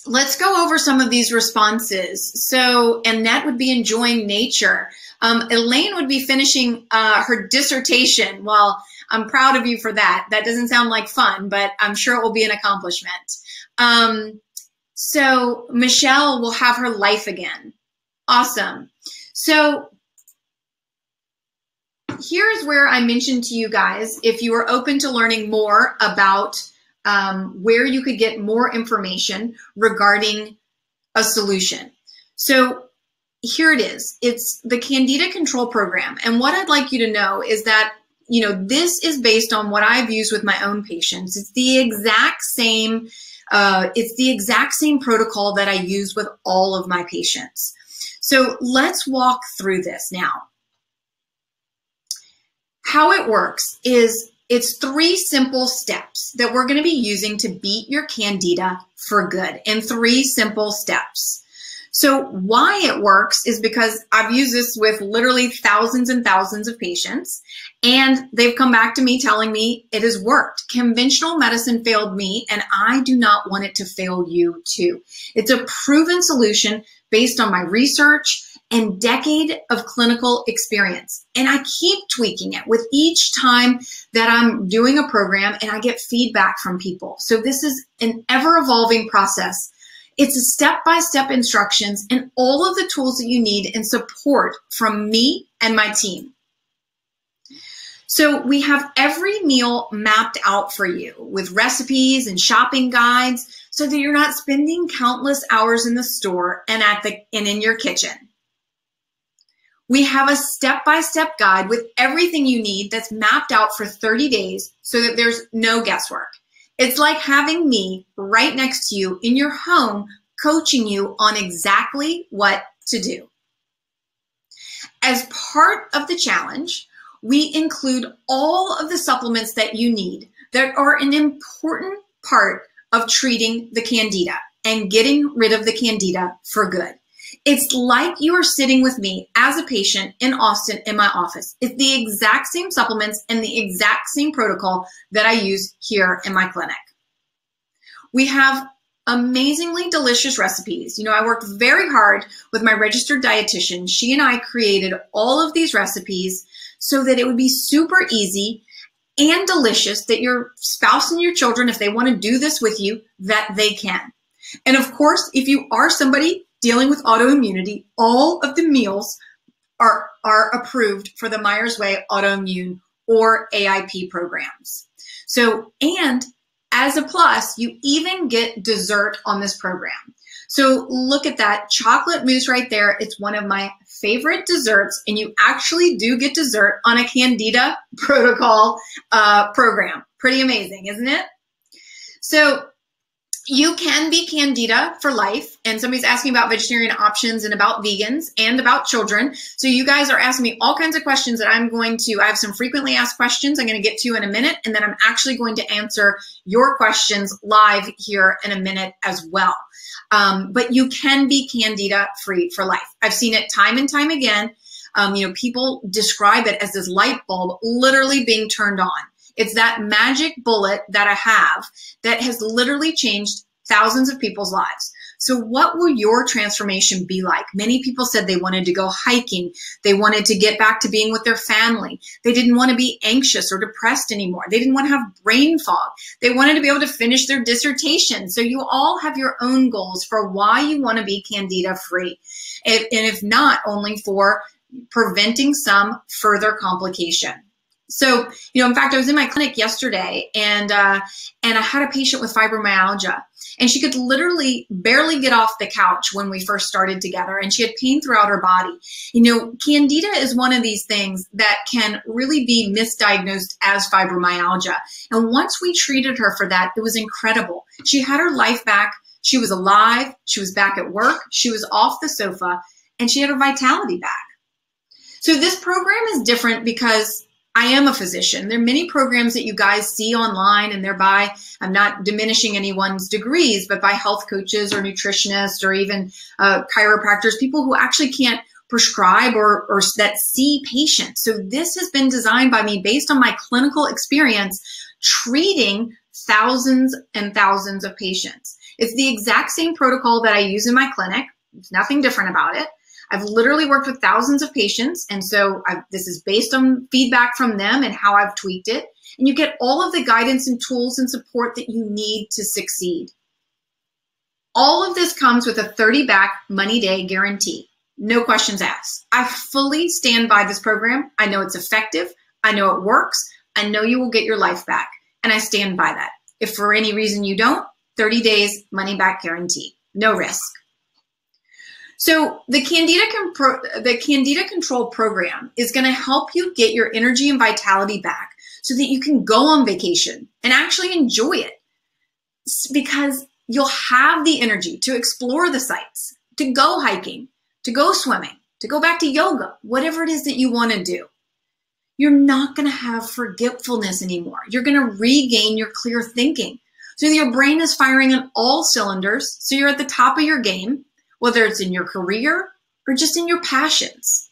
let's go over some of these responses. So Annette would be enjoying nature. Elaine would be finishing her dissertation. Well, I'm proud of you for that. That doesn't sound like fun, but I'm sure it will be an accomplishment. So Michelle will have her life again. Awesome. So here's where I mentioned to you guys, if you are open to learning more about where you could get more information regarding a solution. So here it is. It's the Candida Control Program. And what I'd like you to know is that, you know, this is based on what I've used with my own patients. It's the exact same, protocol that I use with all of my patients. So let's walk through this now. How it works is it's 3 simple steps that we're going to be using to beat your candida for good, in 3 simple steps. So why it works is because I've used this with literally thousands and thousands of patients, and they've come back to me telling me it has worked. Conventional medicine failed me, and I do not want it to fail you too. It's a proven solution based on my research and decade of clinical experience. And I keep tweaking it with each time that I'm doing a program and I get feedback from people. So this is an ever-evolving process. It's a step-by-step instructions and all of the tools that you need and support from me and my team. So we have every meal mapped out for you with recipes and shopping guides so that you're not spending countless hours in the store and in your kitchen. We have a step-by-step guide with everything you need that's mapped out for 30 days so that there's no guesswork. It's like having me right next to you in your home, coaching you on exactly what to do. As part of the challenge, we include all of the supplements that you need that are an important part of treating the candida and getting rid of the candida for good. It's like you are sitting with me as a patient in Austin in my office. It's the exact same supplements and the exact same protocol that I use here in my clinic. We have amazingly delicious recipes. You know, I worked very hard with my registered dietitian. She and I created all of these recipes so that it would be super easy and delicious that your spouse and your children, if they want to do this with you, that they can. And of course, if you are somebody dealing with autoimmunity, all of the meals are approved for the Myers Way autoimmune or AIP programs. So, and as a plus, you even get dessert on this program. So look at that chocolate mousse right there. It's one of my favorite desserts, and you actually do get dessert on a Candida protocol program. Pretty amazing, isn't it? So you can be Candida for life. And somebody's asking about vegetarian options and about vegans and about children. So you guys are asking me all kinds of questions that I have some frequently asked questions I'm going to get to in a minute. And then I'm actually going to answer your questions live here in a minute as well. But you can be Candida free for life. I've seen it time and time again. You know, people describe it as this light bulb literally being turned on. It's that magic bullet that I have that has literally changed thousands of people's lives. So what will your transformation be like? Many people said they wanted to go hiking. They wanted to get back to being with their family. They didn't want to be anxious or depressed anymore. They didn't want to have brain fog. They wanted to be able to finish their dissertation. So you all have your own goals for why you want to be Candida free. And if not, only for preventing some further complication. So, you know, in fact, I was in my clinic yesterday and I had a patient with fibromyalgia, and she could literally barely get off the couch when we first started together, and she had pain throughout her body. You know, Candida is one of these things that can really be misdiagnosed as fibromyalgia. And once we treated her for that, it was incredible. She had her life back. She was alive. She was back at work. She was off the sofa, and she had her vitality back. So this program is different because I am a physician. There are many programs that you guys see online, and they're by, I'm not diminishing anyone's degrees, but by health coaches or nutritionists or even chiropractors, people who actually can't prescribe or that see patients. So this has been designed by me based on my clinical experience treating thousands and thousands of patients. It's the exact same protocol that I use in my clinic. There's nothing different about it. I've literally worked with thousands of patients, and so this is based on feedback from them and how I've tweaked it. And you get all of the guidance and tools and support that you need to succeed. All of this comes with a 30-back money day guarantee. No questions asked. I fully stand by this program. I know it's effective. I know it works. I know you will get your life back, and I stand by that. If for any reason you don't, 30 days money back guarantee. No risk. So the Candida Control Program is going to help you get your energy and vitality back so that you can go on vacation and actually enjoy it, because you'll have the energy to explore the sites, to go hiking, to go swimming, to go back to yoga, whatever it is that you want to do. You're not going to have forgetfulness anymore. You're going to regain your clear thinking. So your brain is firing on all cylinders, so you're at the top of your game, whether it's in your career or just in your passions.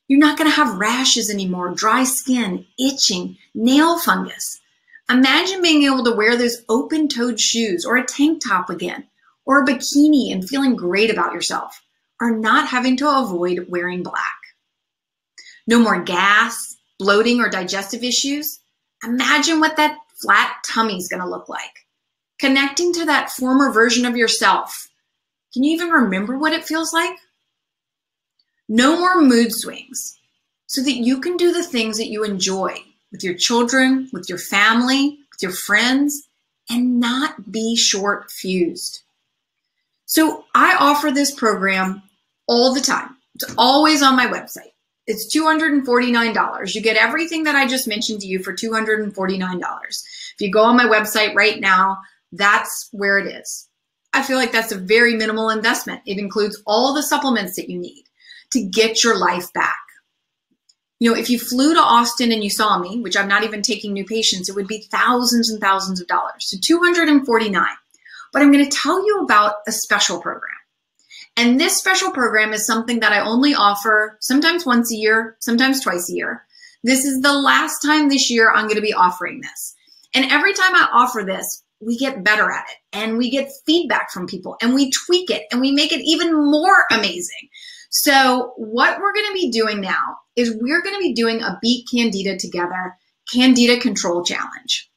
You're not going to have rashes anymore, dry skin, itching, nail fungus. Imagine being able to wear those open-toed shoes or a tank top again, or a bikini and feeling great about yourself, or not having to avoid wearing black. No more gas, bloating, or digestive issues. Imagine what that flat tummy is going to look like. Connecting to that former version of yourself. Can you even remember what it feels like? No more mood swings. so that you can do the things that you enjoy with your children, with your family, with your friends, and not be short-fused. So I offer this program all the time. It's always on my website. It's $249. You get everything that I just mentioned to you for $249. If you go on my website right now, that's where it is. I feel like that's a very minimal investment. It includes all the supplements that you need to get your life back. You know, if you flew to Austin and you saw me, which I'm not even taking new patients, it would be thousands and thousands of dollars. So $249. But I'm going to tell you about a special program. And this special program is something that I only offer sometimes once a year, sometimes twice a year. This is the last time this year I'm going to be offering this. And every time I offer this, we get better at it and we get feedback from people and we tweak it and we make it even more amazing. So what we're going to be doing now is we're going to be doing a Beat Candida Together Candida Control Challenge.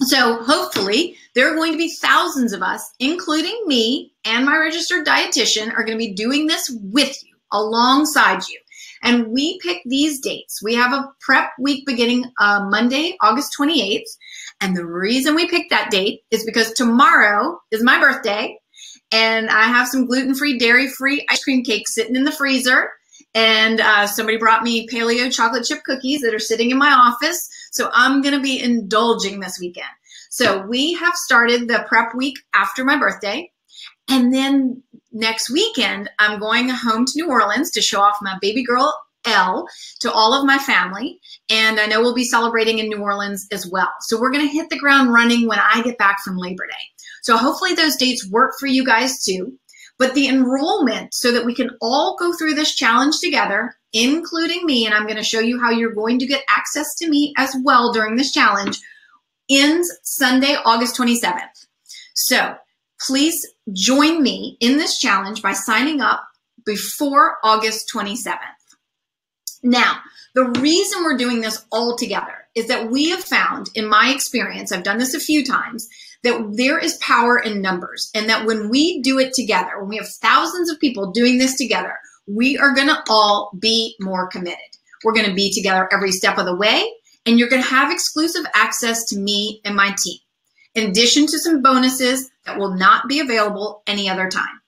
So hopefully there are going to be thousands of us, including me and my registered dietitian, are going to be doing this with you, alongside you. And we pick these dates. We have a prep week beginning Monday, August 28th. And the reason we picked that date is because tomorrow is my birthday and I have some gluten-free, dairy-free ice cream cakes sitting in the freezer. And somebody brought me paleo chocolate chip cookies that are sitting in my office. So I'm going to be indulging this weekend. So we have started the prep week after my birthday. And then next weekend, I'm going home to New Orleans to show off my baby girl, Elle, to all of my family. And I know we'll be celebrating in New Orleans as well. So we're going to hit the ground running when I get back from Labor Day. So hopefully those dates work for you guys too. But the enrollment, so that we can all go through this challenge together, including me, and I'm going to show you how you're going to get access to me as well during this challenge, ends Sunday, August 27th. So please join me in this challenge by signing up before August 27th. Now, the reason we're doing this all together is that we have found, in my experience, I've done this a few times, that there is power in numbers, and that when we do it together, when we have thousands of people doing this together, we are going to all be more committed. We're going to be together every step of the way, and you're going to have exclusive access to me and my team, in addition to some bonuses that will not be available any other time.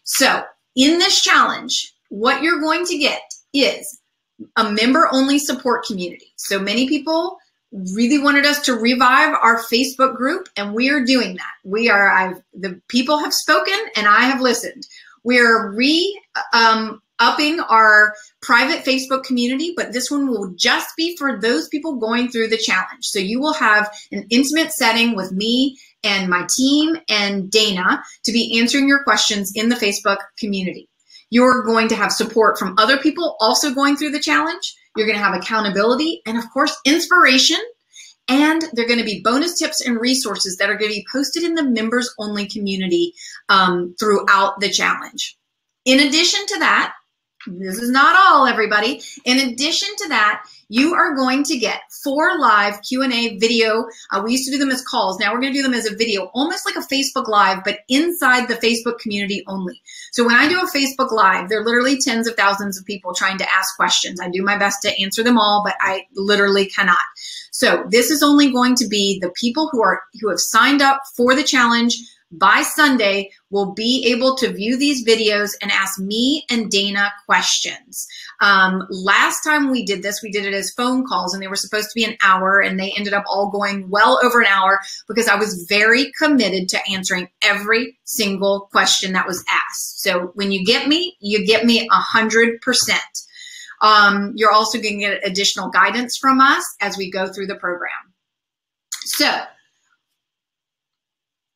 So in this challenge, what you're going to get is a member-only support community. So many people really wanted us to revive our Facebook group, and we are doing that. The people have spoken, and I have listened. We're upping our private Facebook community, but this one will just be for those people going through the challenge. So you will have an intimate setting with me and my team and Dana to be answering your questions in the Facebook community. You're going to have support from other people also going through the challenge. You're going to have accountability and, of course, inspiration. And there are going to be bonus tips and resources that are going to be posted in the members-only community throughout the challenge. In addition to that, this is not all, everybody. In addition to that, you are going to get 4 live Q&A video. We used to do them as calls. Now we're going to do them as a video, almost like a Facebook Live, but inside the Facebook community only. So when I do a Facebook Live, there are literally tens of thousands of people trying to ask questions. I do my best to answer them all, but I literally cannot. So this is only going to be the people who have signed up for the challenge. By Sunday, will be able to view these videos and ask me and Dana questions. Last time we did this, we did it as phone calls, and they were supposed to be an hour, and they ended up all going well over an hour because I was very committed to answering every single question that was asked. So when you get me 100%. You're also going to get additional guidance from us as we go through the program. So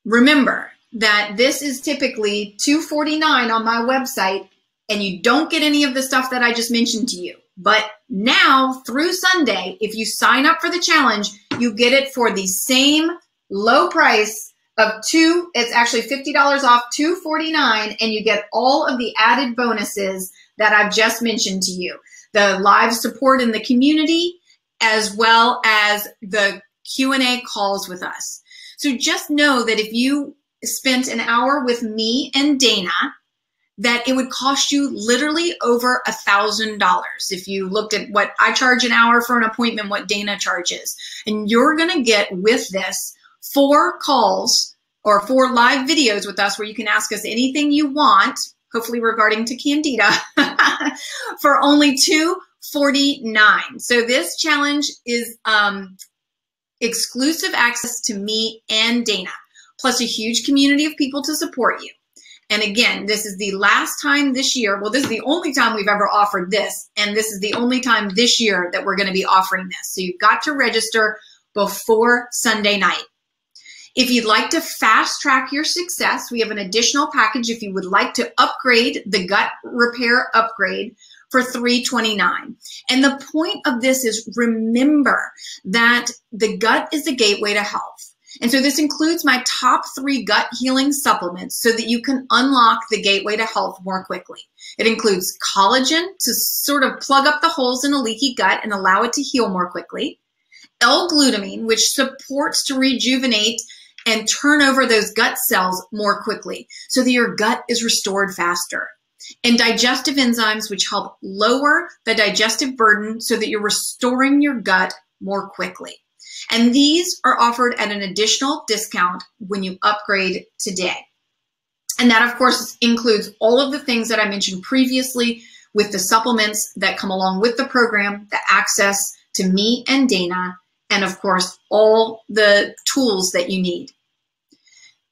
remember that this is typically $249 on my website, and you don't get any of the stuff that I just mentioned to you. But now through Sunday, if you sign up for the challenge, you get it for the same low price of it's actually $50 off, $249, and you get all of the added bonuses that I've just mentioned to you. The live support in the community, as well as the Q&A calls with us. So just know that if you spent an hour with me and Dana, that it would cost you literally over $1,000 if you looked at what I charge an hour for an appointment, what Dana charges. And you're going to get with this 4 calls or 4 live videos with us where you can ask us anything you want, hopefully regarding to Candida, for only $249. So this challenge is exclusive access to me and Dana, plus a huge community of people to support you. And again, this is the last time this year, well, this is the only time we've ever offered this, and this is the only time this year that we're going to be offering this. So you've got to register before Sunday night. If you'd like to fast track your success, we have an additional package if you would like to upgrade the gut repair upgrade for $329. And the point of this is, remember that the gut is the gateway to health. And so this includes my top 3 gut healing supplements so that you can unlock the gateway to health more quickly. It includes collagen to sort of plug up the holes in a leaky gut and allow it to heal more quickly. L-glutamine, which supports to rejuvenate and turn over those gut cells more quickly so that your gut is restored faster. And digestive enzymes, which help lower the digestive burden so that you're restoring your gut more quickly. And these are offered at an additional discount when you upgrade today. And that, of course, includes all of the things that I mentioned previously with the supplements that come along with the program, the access to me and Dana, and, of course, all the tools that you need.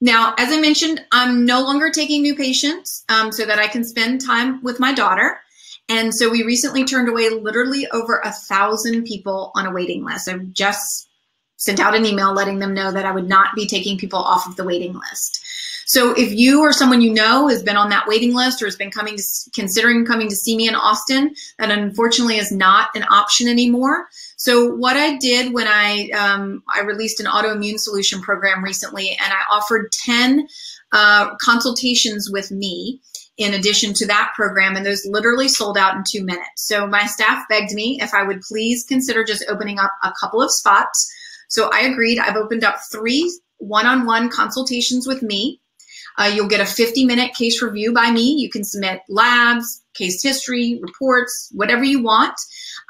Now, as I mentioned, I'm no longer taking new patients so that I can spend time with my daughter. And so we recently turned away literally over 1,000 people on a waiting list. I've just sent out an email letting them know that I would not be taking people off of the waiting list. So if you or someone you know has been on that waiting list or has been considering coming to see me in Austin, that unfortunately is not an option anymore. So what I did when I released an autoimmune solution program recently, and I offered 10 consultations with me in addition to that program, and those literally sold out in 2 minutes. So my staff begged me if I would please consider just opening up a couple of spots. So I agreed. I've opened up 3 one-on-one consultations with me. You'll get a 50-minute case review by me. You can submit labs, case history, reports, whatever you want.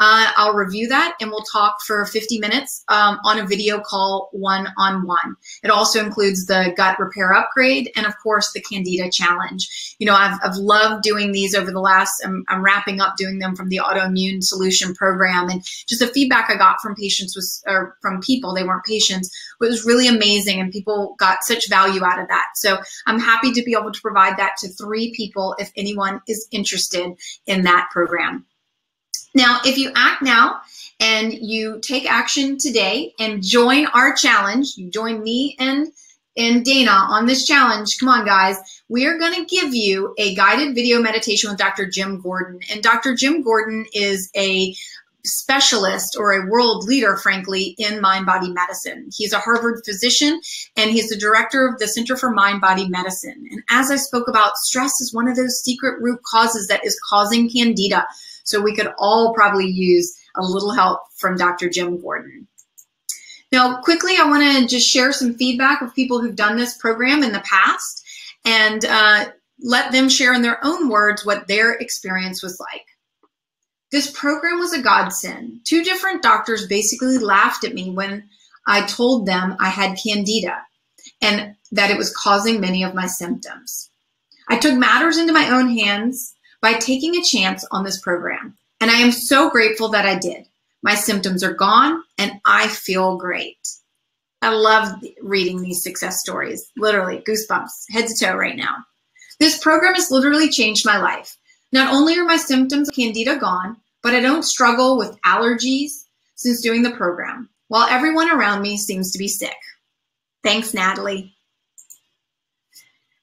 I'll review that and we'll talk for 50 minutes on a video call one-on-one. It also includes the gut repair upgrade and, of course, the Candida challenge. You know, I've loved doing these over the last, I'm wrapping up doing them from the autoimmune solution program, and just the feedback I got from patients was, or from people, they weren't patients, but it was really amazing, and people got such value out of that. So I'm happy to be able to provide that to 3 people if anyone is interested in that program. Now, if you act now and you take action today and join our challenge, you join me and Dana on this challenge, come on guys, we are going to give you a guided video meditation with Dr. Jim Gordon. And Dr. Jim Gordon is a specialist or a world leader, frankly, in mind-body medicine. He's a Harvard physician and he's the director of the Center for Mind-Body Medicine. And as I spoke about, stress is one of those secret root causes that is causing Candida. So we could all probably use a little help from Dr. Jim Gordon. Now, quickly, I want to just share some feedback of people who've done this program in the past and let them share in their own words what their experience was like. This program was a godsend. 2 different doctors basically laughed at me when I told them I had Candida and that it was causing many of my symptoms. I took matters into my own hands by taking a chance on this program. And I am so grateful that I did. My symptoms are gone and I feel great. I love reading these success stories. Literally, goosebumps, head to toe right now. This program has literally changed my life. Not only are my symptoms of Candida gone, but I don't struggle with allergies since doing the program, while everyone around me seems to be sick. Thanks, Natalie.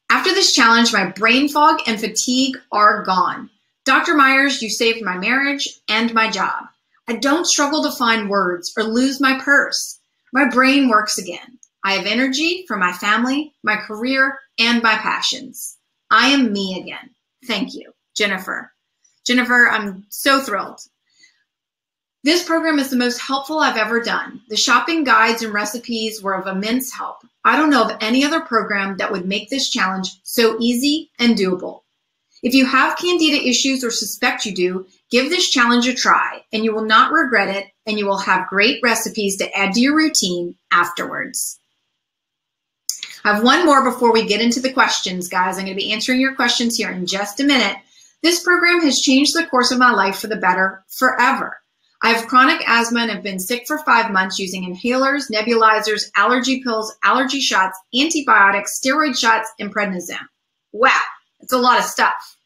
After this challenge, my brain fog and fatigue are gone. Dr. Myers, you saved my marriage and my job. I don't struggle to find words or lose my purse. My brain works again. I have energy for my family, my career, and my passions. I am me again. Thank you, Jennifer. Jennifer, I'm so thrilled. This program is the most helpful I've ever done. The shopping guides and recipes were of immense help. I don't know of any other program that would make this challenge so easy and doable. If you have candida issues or suspect you do, give this challenge a try and you will not regret it, and you will have great recipes to add to your routine afterwards. I have one more before we get into the questions, guys. I'm going to be answering your questions here in just a minute. This program has changed the course of my life for the better forever. I have chronic asthma and have been sick for 5 months using inhalers, nebulizers, allergy pills, allergy shots, antibiotics, steroid shots, and prednisone. Wow, that's a lot of stuff.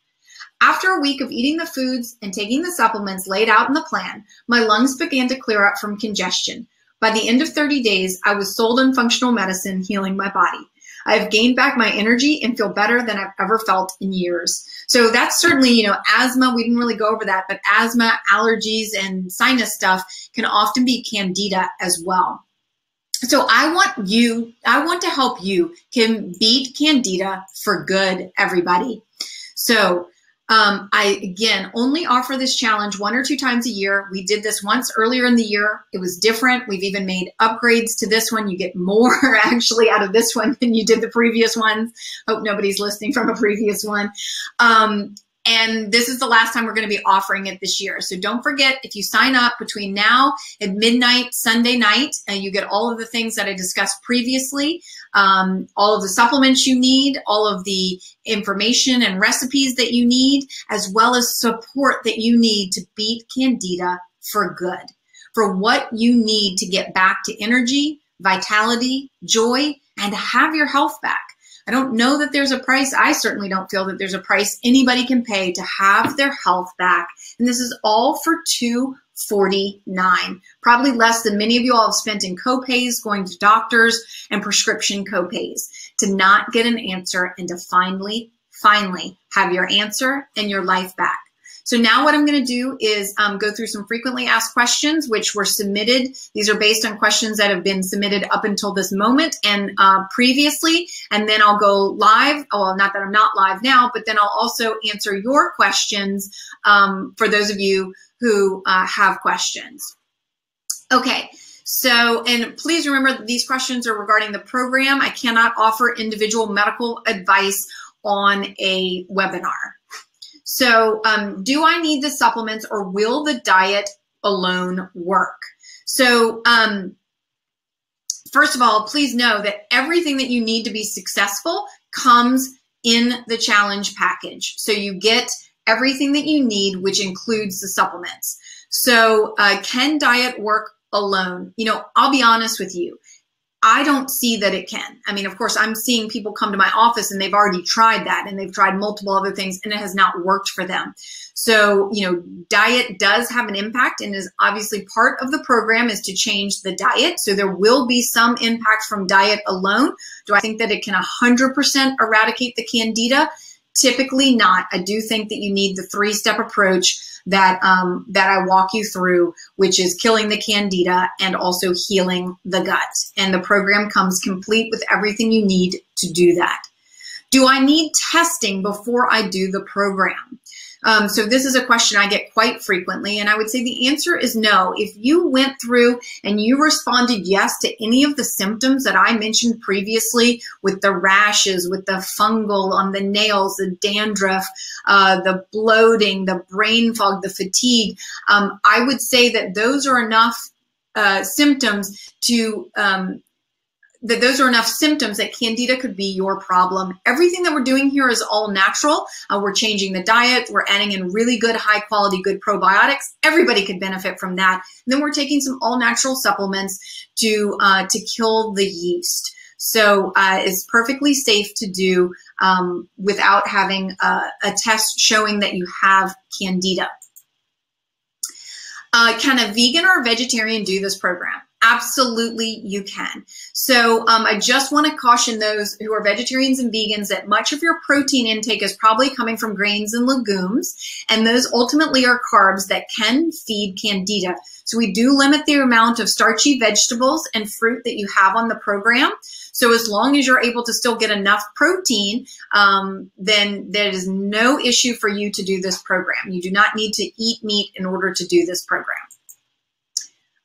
After a week of eating the foods and taking the supplements laid out in the plan, my lungs began to clear up from congestion. By the end of 30 days, I was sold on functional medicine healing my body. I have gained back my energy and feel better than I've ever felt in years. So that's certainly, asthma. We didn't really go over that, but asthma, allergies, and sinus stuff can often be candida as well. So I want to help you can beat candida for good, everybody. So I, again, only offer this challenge 1 or 2 times a year. We did this once earlier in the year. It was different. We've even made upgrades to this one. You get more actually out of this one than you did the previous ones. Hope nobody's listening from a previous one. And this is the last time we're going to be offering it this year. So don't forget, if you sign up between now and midnight Sunday night, you get all of the things that I discussed previously, all of the supplements you need, all of the information and recipes that you need, as well as support that you need to beat candida for good, for what you need to get back to energy, vitality, joy, and have your health back. I don't know that there's a price. I certainly don't feel that there's a price anybody can pay to have their health back. And this is all for $249. Probably less than many of you all have spent in copays, going to doctors, and prescription copays to not get an answer and to finally have your answer and your life back. So now what I'm going to do is go through some frequently asked questions which were submitted. These are based on questions that have been submitted up until this moment and previously, and then I'll go live. Well, not that I'm not live now, but then I'll also answer your questions for those of you who have questions. Okay. So, and please remember that these questions are regarding the program. I cannot offer individual medical advice on a webinar. So do I need the supplements or will the diet alone work? So first of all, please know that everything that you need to be successful comes in the challenge package. So you get everything that you need, which includes the supplements. So can diet work alone? I'll be honest with you. I don't see that it can. I mean, of course, I'm seeing people come to my office and they've already tried that and they've tried multiple other things and it has not worked for them. So, diet does have an impact and is obviously part of the program is to change the diet. So there will be some impact from diet alone. Do I think that it can 100% eradicate the candida? Typically not. I do think that you need the 3-step approach that I walk you through, which is killing the candida and also healing the gut. And the program comes complete with everything you need to do that. Do I need testing before I do the program? So this is a question I get quite frequently, and I would say the answer is no. If you went through and you responded yes to any of the symptoms that I mentioned previously, with the rashes, with the fungal on the nails, the dandruff, the bloating, the brain fog, the fatigue, I would say that those are enough symptoms that candida could be your problem. Everything that we're doing here is all natural. We're changing the diet. We're adding in really good, high quality, good probiotics. Everybody could benefit from that. And then we're taking some all natural supplements to kill the yeast. So it's perfectly safe to do without having a test showing that you have candida. Can a vegan or a vegetarian do this program? Absolutely, you can. So I just want to caution those who are vegetarians and vegans that much of your protein intake is probably coming from grains and legumes, and those ultimately are carbs that can feed candida. So we do limit the amount of starchy vegetables and fruit that you have on the program. So as long as you're able to still get enough protein, then there is no issue for you to do this program. You do not need to eat meat in order to do this program.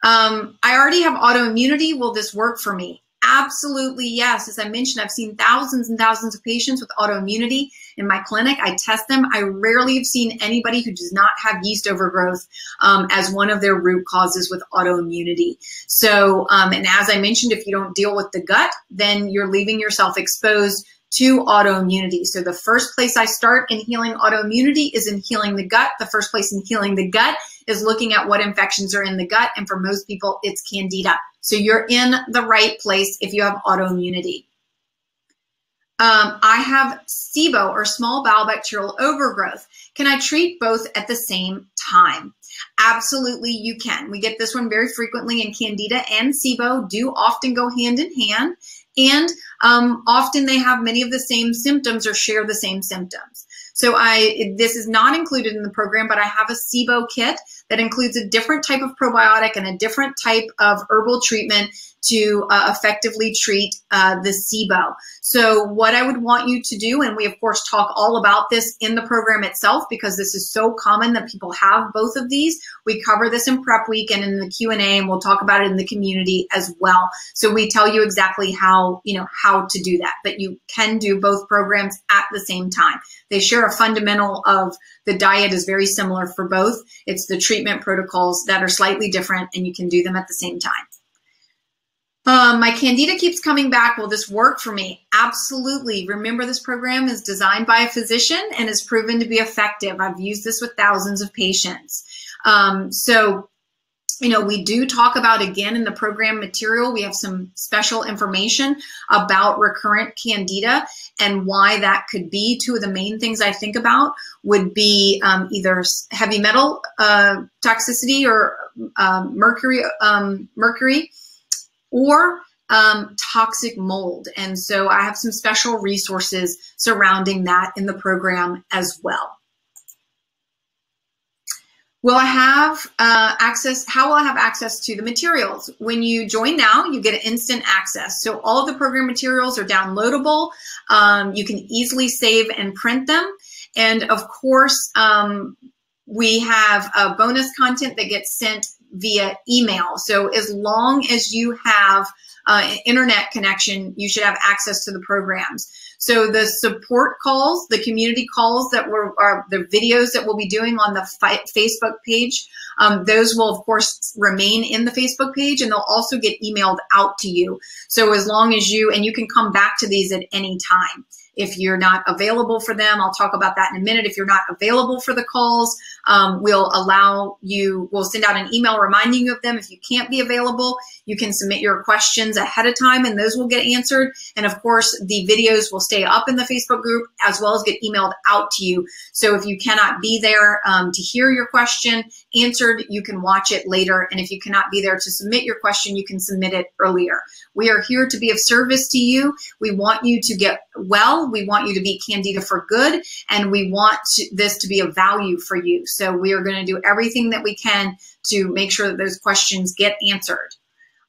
I already have autoimmunity. Will this work for me? Absolutely, yes. As I mentioned, I've seen thousands and thousands of patients with autoimmunity in my clinic. I test them. I rarely have seen anybody who does not have yeast overgrowth as one of their root causes with autoimmunity. So, and as I mentioned, if you don't deal with the gut, then you're leaving yourself exposed to autoimmunity. So the first place I start in healing autoimmunity is in healing the gut. The first place in healing the gut is looking at what infections are in the gut. And for most people, it's Candida. So you're in the right place if you have autoimmunity. I have SIBO, or small bowel bacterial overgrowth. Can I treat both at the same time? Absolutely, you can. We get this one very frequently, and Candida and SIBO do often go hand in hand. And often they have many of the same symptoms or share the same symptoms. So this is not included in the program, but I have a SIBO kit that includes a different type of probiotic and a different type of herbal treatment to effectively treat the SIBO. So what I would want you to do, and we of course talk all about this in the program itself because this is so common that people have both of these. We cover this in prep week and in the Q&A, and we'll talk about it in the community as well. So we tell you exactly how to do that, but you can do both programs at the same time. They share a fundamental of the diet is very similar for both. It's the treatment protocols that are slightly different, and you can do them at the same time. My Candida keeps coming back. Will this work for me? Absolutely. Remember, this program is designed by a physician and is proven to be effective. I've used this with thousands of patients. We do talk about, again, in the program material, we have some special information about recurrent Candida and why that could be. Two of the main things I think about would be either heavy metal toxicity or mercury, or toxic mold. And so I have some special resources surrounding that in the program as well. Will I have access? How will I have access to the materials? When you join now, you get instant access. So all of the program materials are downloadable. You can easily save and print them. And of course, we have bonus content that gets sent via email. So as long as you have an internet connection, you should have access to the programs. So the support calls, the community calls that are the videos that we'll be doing on the Facebook page, those will of course remain in the Facebook page, and they'll also get emailed out to you. So as long as you can come back to these at any time. If you're not available for them, I'll talk about that in a minute. If you're not available for the calls, we'll send out an email reminding you of them. If you can't be available, you can submit your questions ahead of time and those will get answered. And of course, the videos will stay up in the Facebook group as well as get emailed out to you. So if you cannot be there to hear your question answered, you can watch it later. And if you cannot be there to submit your question, you can submit it earlier. We are here to be of service to you. We want you to get well. We want you to beat Candida for good, and we want this to be of value for you. So we are going to do everything that we can to make sure that those questions get answered.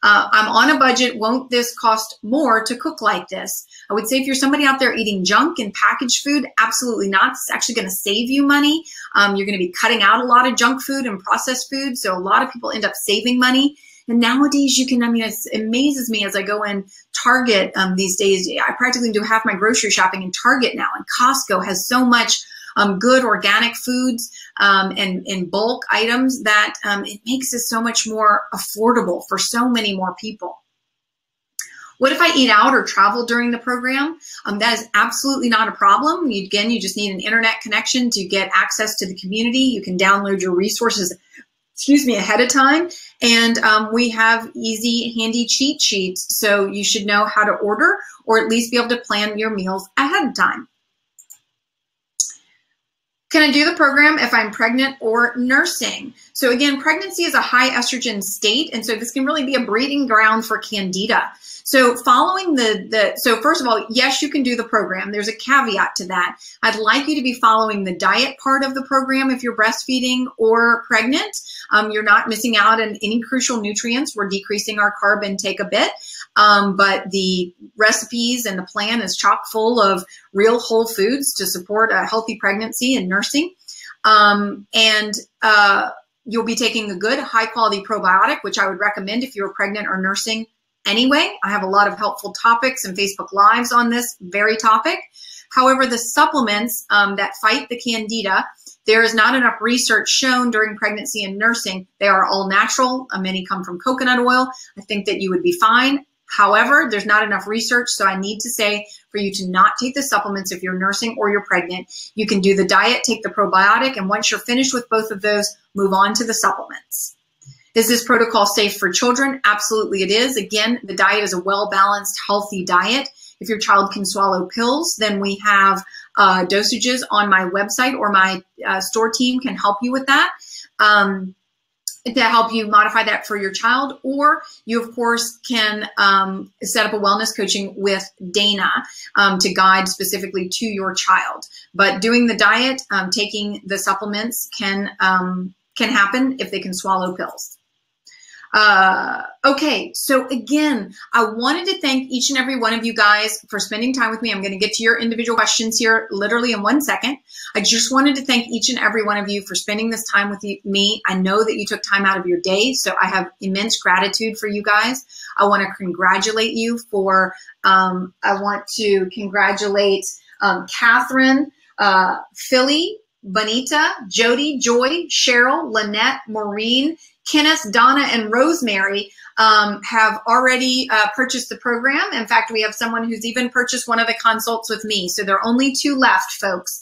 I'm on a budget. Won't this cost more to cook like this? I would say if you're somebody out there eating junk and packaged food, absolutely not. It's actually going to save you money. You're going to be cutting out a lot of junk food and processed food. So a lot of people end up saving money. And nowadays you can, it amazes me as I go in Target these days. I practically do half my grocery shopping in Target now. And Costco has so much good organic foods and bulk items that it makes it so much more affordable for so many more people. What if I eat out or travel during the program? That is absolutely not a problem. Again, you just need an internet connection to get access to the community. You can download your resources ahead of time. And we have easy, handy cheat sheets. So you should know how to order or at least be able to plan your meals ahead of time. Can I do the program if I'm pregnant or nursing? So again, pregnancy is a high estrogen state. And so this can really be a breeding ground for Candida. So following so first of all, yes, you can do the program. There's a caveat to that. I'd like you to be following the diet part of the program if you're breastfeeding or pregnant. You're not missing out on any crucial nutrients. We're decreasing our carb intake a bit. But the recipes and the plan is chock full of real whole foods to support a healthy pregnancy and nursing. You'll be taking a good high quality probiotic, which I would recommend if you're pregnant or nursing anyway. I have a lot of helpful topics and Facebook Lives on this very topic. However, the supplements that fight the Candida, there is not enough research shown during pregnancy and nursing. They are all natural. Many come from coconut oil. I think that you would be fine. However, there's not enough research, so I need to say for you to not take the supplements if you're nursing or you're pregnant. You can do the diet, take the probiotic, and once you're finished with both of those, move on to the supplements. Is this protocol safe for children? Absolutely it is. Again, the diet is a well-balanced, healthy diet. If your child can swallow pills, then we have dosages on my website, or my store team can help you with that to help you modify that for your child. Or you, of course, can set up a wellness coaching with Dana to guide specifically to your child. But doing the diet, taking the supplements can happen if they can swallow pills. Okay, so again, I wanted to thank each and every one of you guys for spending time with me. I'm going to get to your individual questions here literally in 1 second. I just wanted to thank each and every one of you for spending this time with me. I know that you took time out of your day, so I have immense gratitude for you guys. I want to congratulate you for, Catherine, Philly, Bonita, Jody, Joy, Cheryl, Lynette, Maureen, Kenneth, Donna, and Rosemary have already purchased the program. In fact, we have someone who's even purchased one of the consults with me. So there are only 2 left, folks.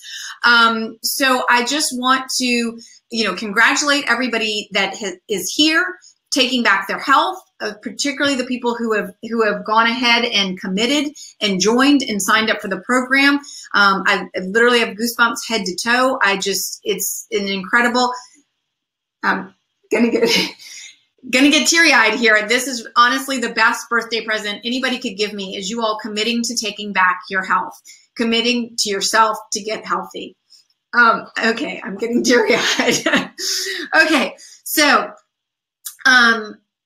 So I just want to, congratulate everybody that is here, taking back their health, particularly the people who have gone ahead and committed and joined and signed up for the program. I literally have goosebumps head to toe. It's an incredible. Gonna get teary-eyed here. This is honestly the best birthday present anybody could give me, is you all committing to taking back your health, committing to yourself to get healthy. Okay, I'm getting teary-eyed. Okay, so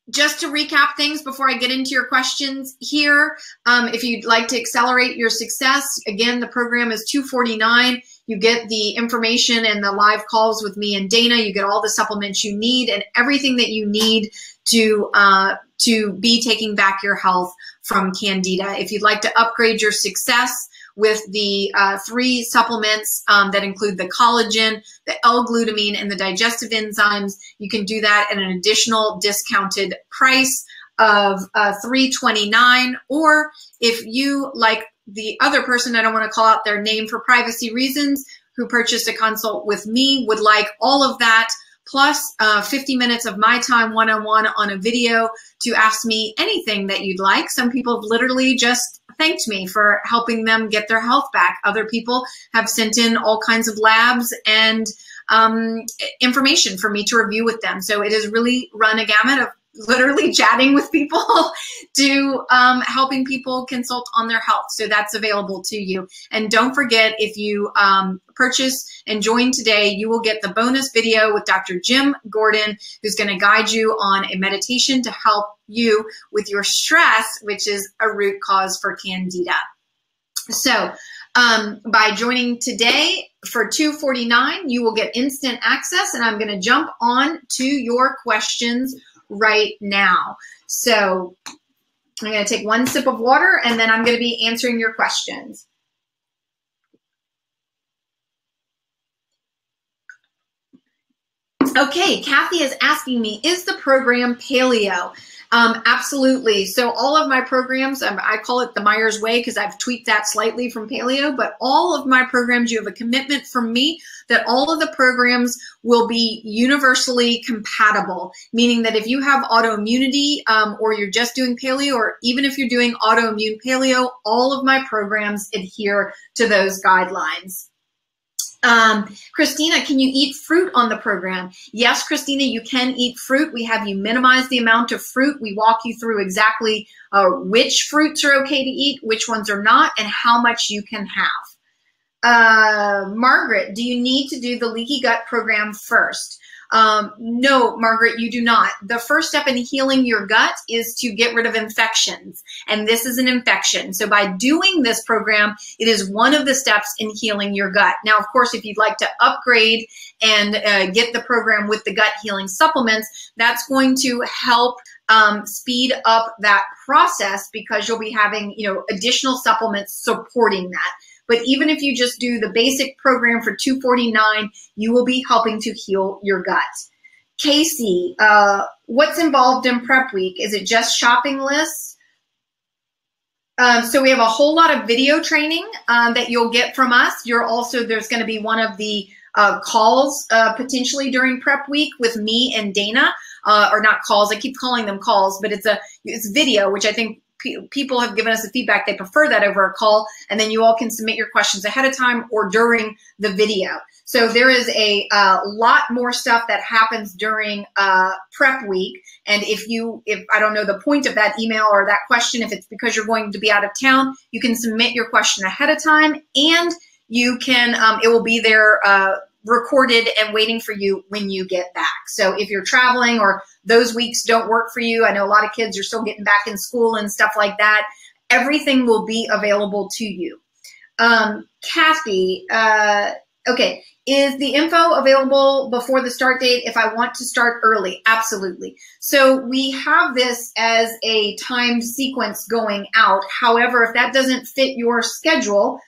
just to recap things before I get into your questions here, if you'd like to accelerate your success, again, the program is $249. You get the information and the live calls with me and Dana. You get all the supplements you need and everything that you need to be taking back your health from Candida. If you'd like to upgrade your success with the 3 supplements that include the collagen, the L-glutamine, and the digestive enzymes, you can do that at an additional discounted price of $329. Or if you, like the other person, I don't want to call out their name for privacy reasons, who purchased a consult with me, would like all of that, plus 50 minutes of my time one-on-one on a video to ask me anything that you'd like. Some people have literally just thanked me for helping them get their health back. Other people have sent in all kinds of labs and information for me to review with them. So it has really run a gamut of literally chatting with people to helping people consult on their health. So that's available to you. And don't forget, if you purchase and join today, you will get the bonus video with Dr. Jim Gordon, who's going to guide you on a meditation to help you with your stress, which is a root cause for Candida. So by joining today for $249, you will get instant access, and I'm going to jump on to your questions right now. So I'm going to take 1 sip of water, and then I'm going to be answering your questions. Okay, Kathy is asking me, is the program paleo? Absolutely. So all of my programs, I call it the Myers Way because I've tweaked that slightly from paleo, but all of my programs, you have a commitment from me that all of the programs will be universally compatible, meaning that if you have autoimmunity or you're just doing paleo, or even if you're doing autoimmune paleo, all of my programs adhere to those guidelines. Christina, can you eat fruit on the program? Yes, Christina, you can eat fruit. We have you minimize the amount of fruit. We walk you through exactly which fruits are okay to eat, which ones are not, and how much you can have. Margaret, do you need to do the leaky gut program first? No, Margaret, you do not. The first step in healing your gut is to get rid of infections, and this is an infection. So by doing this program, it is one of the steps in healing your gut. Now, of course, if you'd like to upgrade and get the program with the gut healing supplements, that's going to help speed up that process because you'll be having, additional supplements supporting that. But even if you just do the basic program for $249, you will be helping to heal your gut. Casey, what's involved in prep week? Is it just shopping lists? So we have a whole lot of video training that you'll get from us. There's going to be one of the calls potentially during prep week with me and Dana, or not calls. I keep calling them calls, but it's video, which I think people have given us the feedback they prefer that over a call, and then you all can submit your questions ahead of time or during the video. So there is a lot more stuff that happens during prep week. And if I don't know the point of that email or that question, if it's because you're going to be out of town, you can submit your question ahead of time, and you can it will be there recorded and waiting for you when you get back. So if you're traveling or those weeks don't work for you, I know a lot of kids are still getting back in school and stuff like that, everything will be available to you. Kathy, okay, is the info available before the start date if I want to start early? Absolutely. So we have this as a timed sequence going out. However, if that doesn't fit your schedule,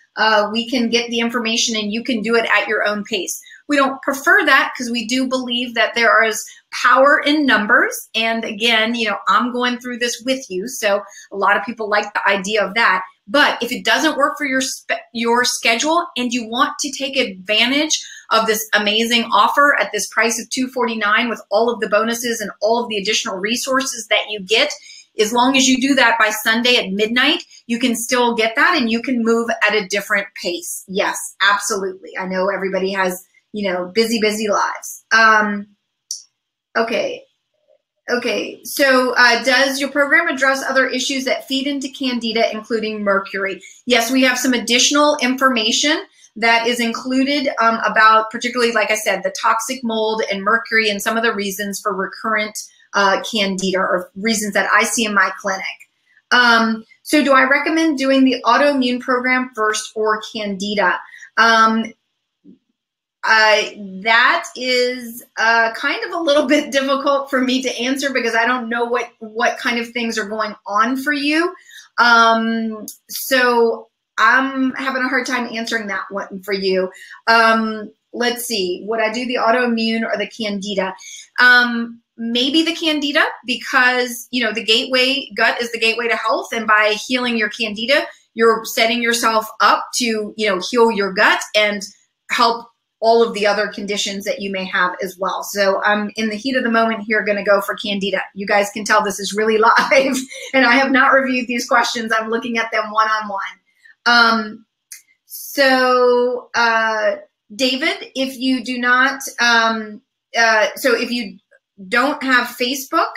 we can get the information and you can do it at your own pace. We don't prefer that because we do believe that there is power in numbers. And again, I'm going through this with you. So a lot of people like the idea of that. But if it doesn't work for your schedule and you want to take advantage of this amazing offer at this price of $249 with all of the bonuses and all of the additional resources that you get, as long as you do that by Sunday at midnight, you can still get that and you can move at a different pace. Yes, absolutely. I know everybody has, busy lives. Okay. So does your program address other issues that feed into Candida, including mercury? Yes, we have some additional information that is included about, particularly, like I said, the toxic mold and mercury and some of the reasons for recurrent Candida, or reasons that I see in my clinic. So do I recommend doing the autoimmune program first or Candida? That is kind of a little bit difficult for me to answer because I don't know what kind of things are going on for you. So I'm having a hard time answering that one for you. Let's see, would I do the autoimmune or the Candida? Maybe the Candida, because, the gut is the gateway to health. And by healing your Candida, you're setting yourself up to, heal your gut and help all of the other conditions that you may have as well. So I'm in the heat of the moment here going to go for Candida. You guys can tell this is really live and I have not reviewed these questions. I'm looking at them one-on-one. So David, if you do not, if you don't have Facebook,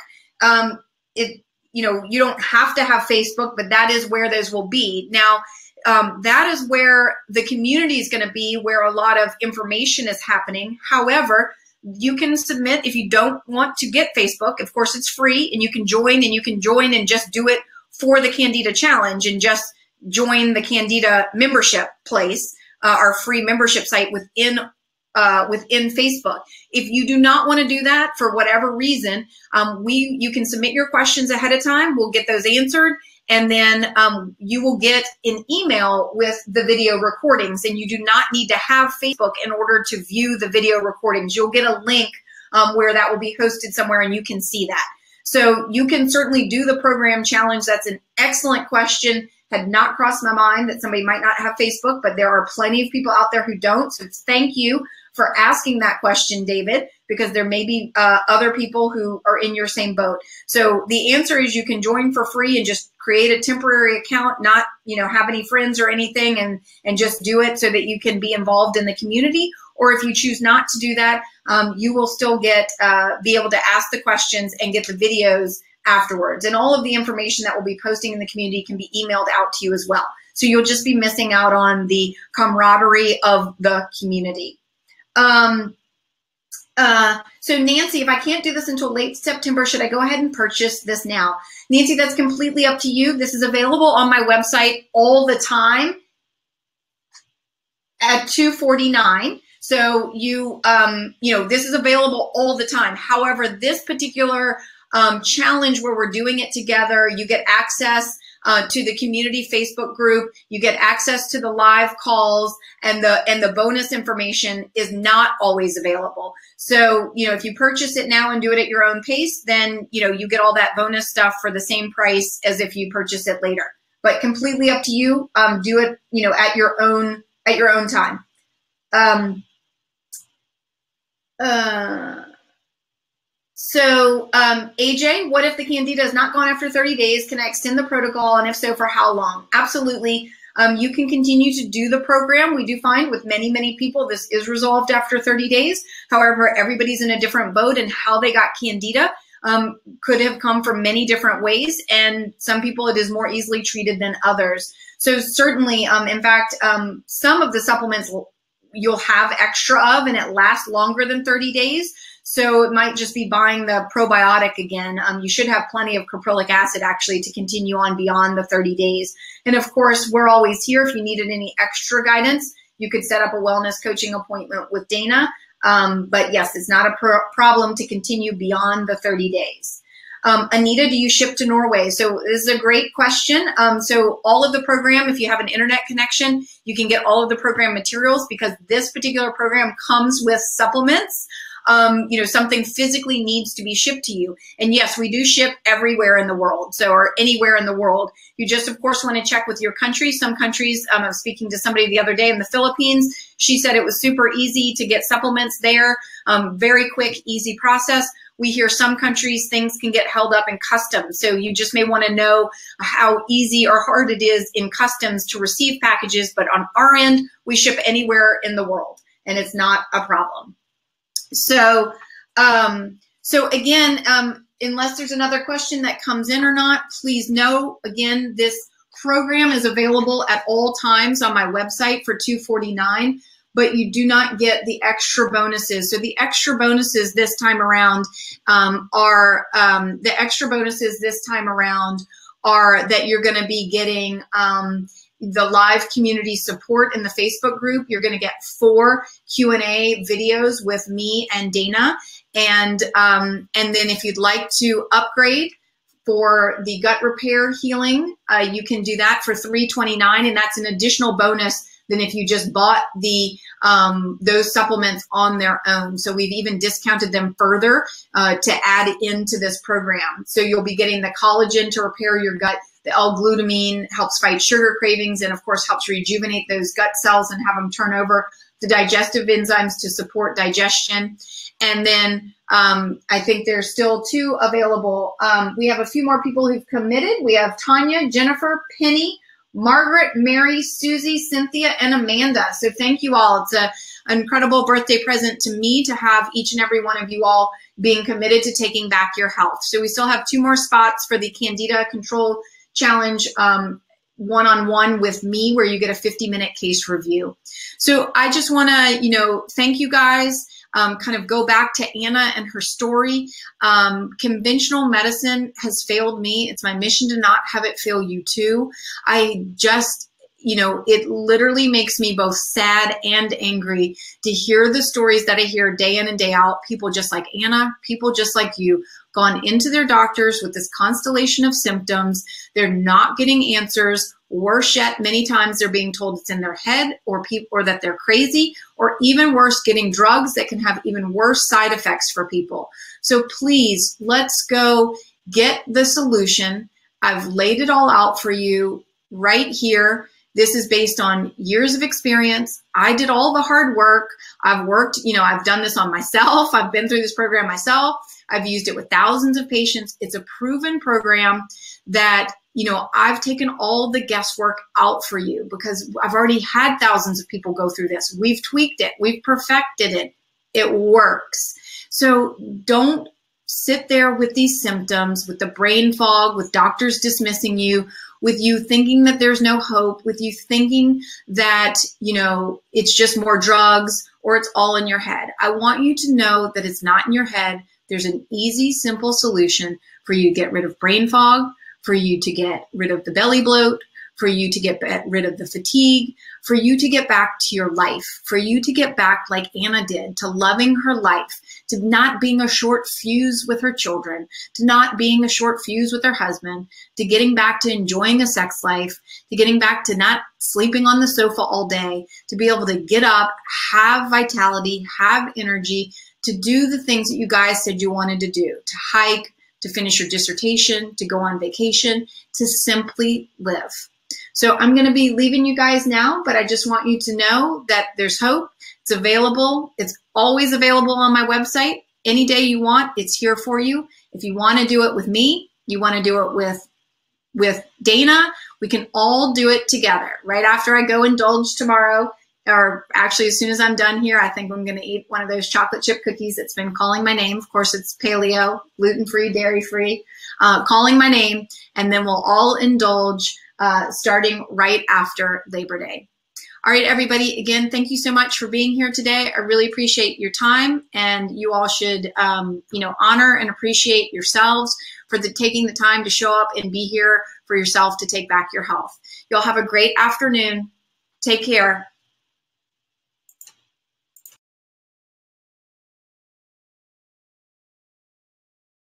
you don't have to have Facebook, but that is where those will be. Now, that is where the community is going to be, where a lot of information is happening. However, you can submit if you don't want to get Facebook. Of course, it's free and you can join and just do it for the Candida Challenge and just join the Candida membership place, our free membership site within Facebook. If you do not want to do that for whatever reason, you can submit your questions ahead of time. We'll get those answered. And then you will get an email with the video recordings, and you do not need to have Facebook in order to view the video recordings. You'll get a link where that will be hosted somewhere and you can see that. So you can certainly do the program challenge. That's an excellent question. Had not crossed my mind that somebody might not have Facebook, but there are plenty of people out there who don't. So thank you for asking that question, David, because there may be other people who are in your same boat. So the answer is you can join for free and just create a temporary account, not have any friends or anything, and just do it so that you can be involved in the community. Or if you choose not to do that, you will still get be able to ask the questions and get the videos afterwards. And all of the information that we'll be posting in the community can be emailed out to you as well. So you'll just be missing out on the camaraderie of the community. So Nancy, if I can't do this until late September, should I go ahead and purchase this now? Nancy, that's completely up to you. This is available on my website all the time at $249. So this is available all the time. However, this particular challenge where we're doing it together. You get access to the community Facebook group. You get access to the live calls, and the bonus information is not always available. So, if you purchase it now and do it at your own pace, then, you get all that bonus stuff for the same price as if you purchase it later. But completely up to you. Do it, at your own time. AJ, what if the Candida is not gone after 30 days? Can I extend the protocol? And if so, for how long? Absolutely. You can continue to do the program. We do find with many, many people, this is resolved after 30 days. However, everybody's in a different boat, and how they got Candida could have come from many different ways. And some people, it is more easily treated than others. So certainly, in fact, some of the supplements you'll have extra of, and it lasts longer than 30 days. So it might just be buying the probiotic again. You should have plenty of caprylic acid actually to continue on beyond the 30 days. And of course, we're always here. If you needed any extra guidance, you could set up a wellness coaching appointment with Dana. But yes, it's not a problem to continue beyond the 30 days. Anita, do you ship to Norway? So this is a great question. So all of the program, if you have an internet connection, you can get all of the program materials, because this particular program comes with supplements. Something physically needs to be shipped to you. And yes, we do ship everywhere in the world, or anywhere in the world. You just, of course, want to check with your country. Some countries, I was speaking to somebody the other day in the Philippines. She said it was super easy to get supplements there. Very quick, easy process. We hear some countries, things can get held up in customs. So you just may want to know how easy or hard it is in customs to receive packages. But on our end, we ship anywhere in the world, and it's not a problem. So, again, unless there's another question that comes in or not, please know, again, this program is available at all times on my website for $249, but you do not get the extra bonuses. So the extra bonuses this time around are that you're going to be getting the live community support in the Facebook group. You're going to get 4 Q&A videos with me and Dana. And then if you'd like to upgrade for the gut repair healing, you can do that for $329, and that's an additional bonus than if you just bought those supplements on their own. So we've even discounted them further to add into this program. So you'll be getting the collagen to repair your gut. The L-glutamine helps fight sugar cravings, and of course helps rejuvenate those gut cells and have them turn over. The digestive enzymes to support digestion. And then I think there's still 2 available. We have a few more people who've committed. We have Tanya, Jennifer, Penny, Margaret, Mary, Susie, Cynthia, and Amanda. So thank you all. It's an incredible birthday present to me to have each and every one of you all being committed to taking back your health. So we still have 2 more spots for the Candida Control Challenge one-on-one with me, where you get a 50-minute case review. So I just want to, thank you guys. Kind of go back to Anna and her story. Conventional medicine has failed me. It's my mission to not have it fail you too. I just, it literally makes me both sad and angry to hear the stories that I hear day in and day out. People just like Anna, people just like you, gone into their doctors with this constellation of symptoms. They're not getting answers. Worse yet, many times they're being told it's in their head, or that they're crazy, or even worse, getting drugs that can have even worse side effects for people. So please, let's go get the solution. I've laid it all out for you right here. This is based on years of experience. I did all the hard work. I've worked, I've done this on myself. I've been through this program myself. I've used it with thousands of patients. It's a proven program that, I've taken all the guesswork out for you, because I've already had thousands of people go through this. We've tweaked it. We've perfected it. It works. So don't sit there with these symptoms, with the brain fog, with doctors dismissing you, with you thinking that there's no hope, with you thinking that, it's just more drugs, or it's all in your head. I want you to know that it's not in your head. There's an easy, simple solution for you to get rid of brain fog, for you to get rid of the belly bloat, for you to get rid of the fatigue, for you to get back to your life, for you to get back like Anna did, to loving her life, to not being a short fuse with her children, to not being a short fuse with her husband, to getting back to enjoying a sex life, to getting back to not sleeping on the sofa all day, to be able to get up, have vitality, have energy, to do the things that you guys said you wanted to do, to hike, to finish your dissertation, to go on vacation, to simply live. So I'm going to be leaving you guys now, but I just want you to know that there's hope. It's available. It's always available on my website. Any day you want, it's here for you. If you want to do it with me, you want to do it with Dana, we can all do it together. Right after I go indulge tomorrow, or actually as soon as I'm done here, I think I'm going to eat one of those chocolate chip cookies that's been calling my name. Of course, it's paleo, gluten-free, dairy-free, calling my name, and then we'll all indulge starting right after Labor Day. All right, everybody, again, thank you so much for being here today. I really appreciate your time, and you all should, honor and appreciate yourselves for taking the time to show up and be here for yourself to take back your health. Y'all have a great afternoon. Take care.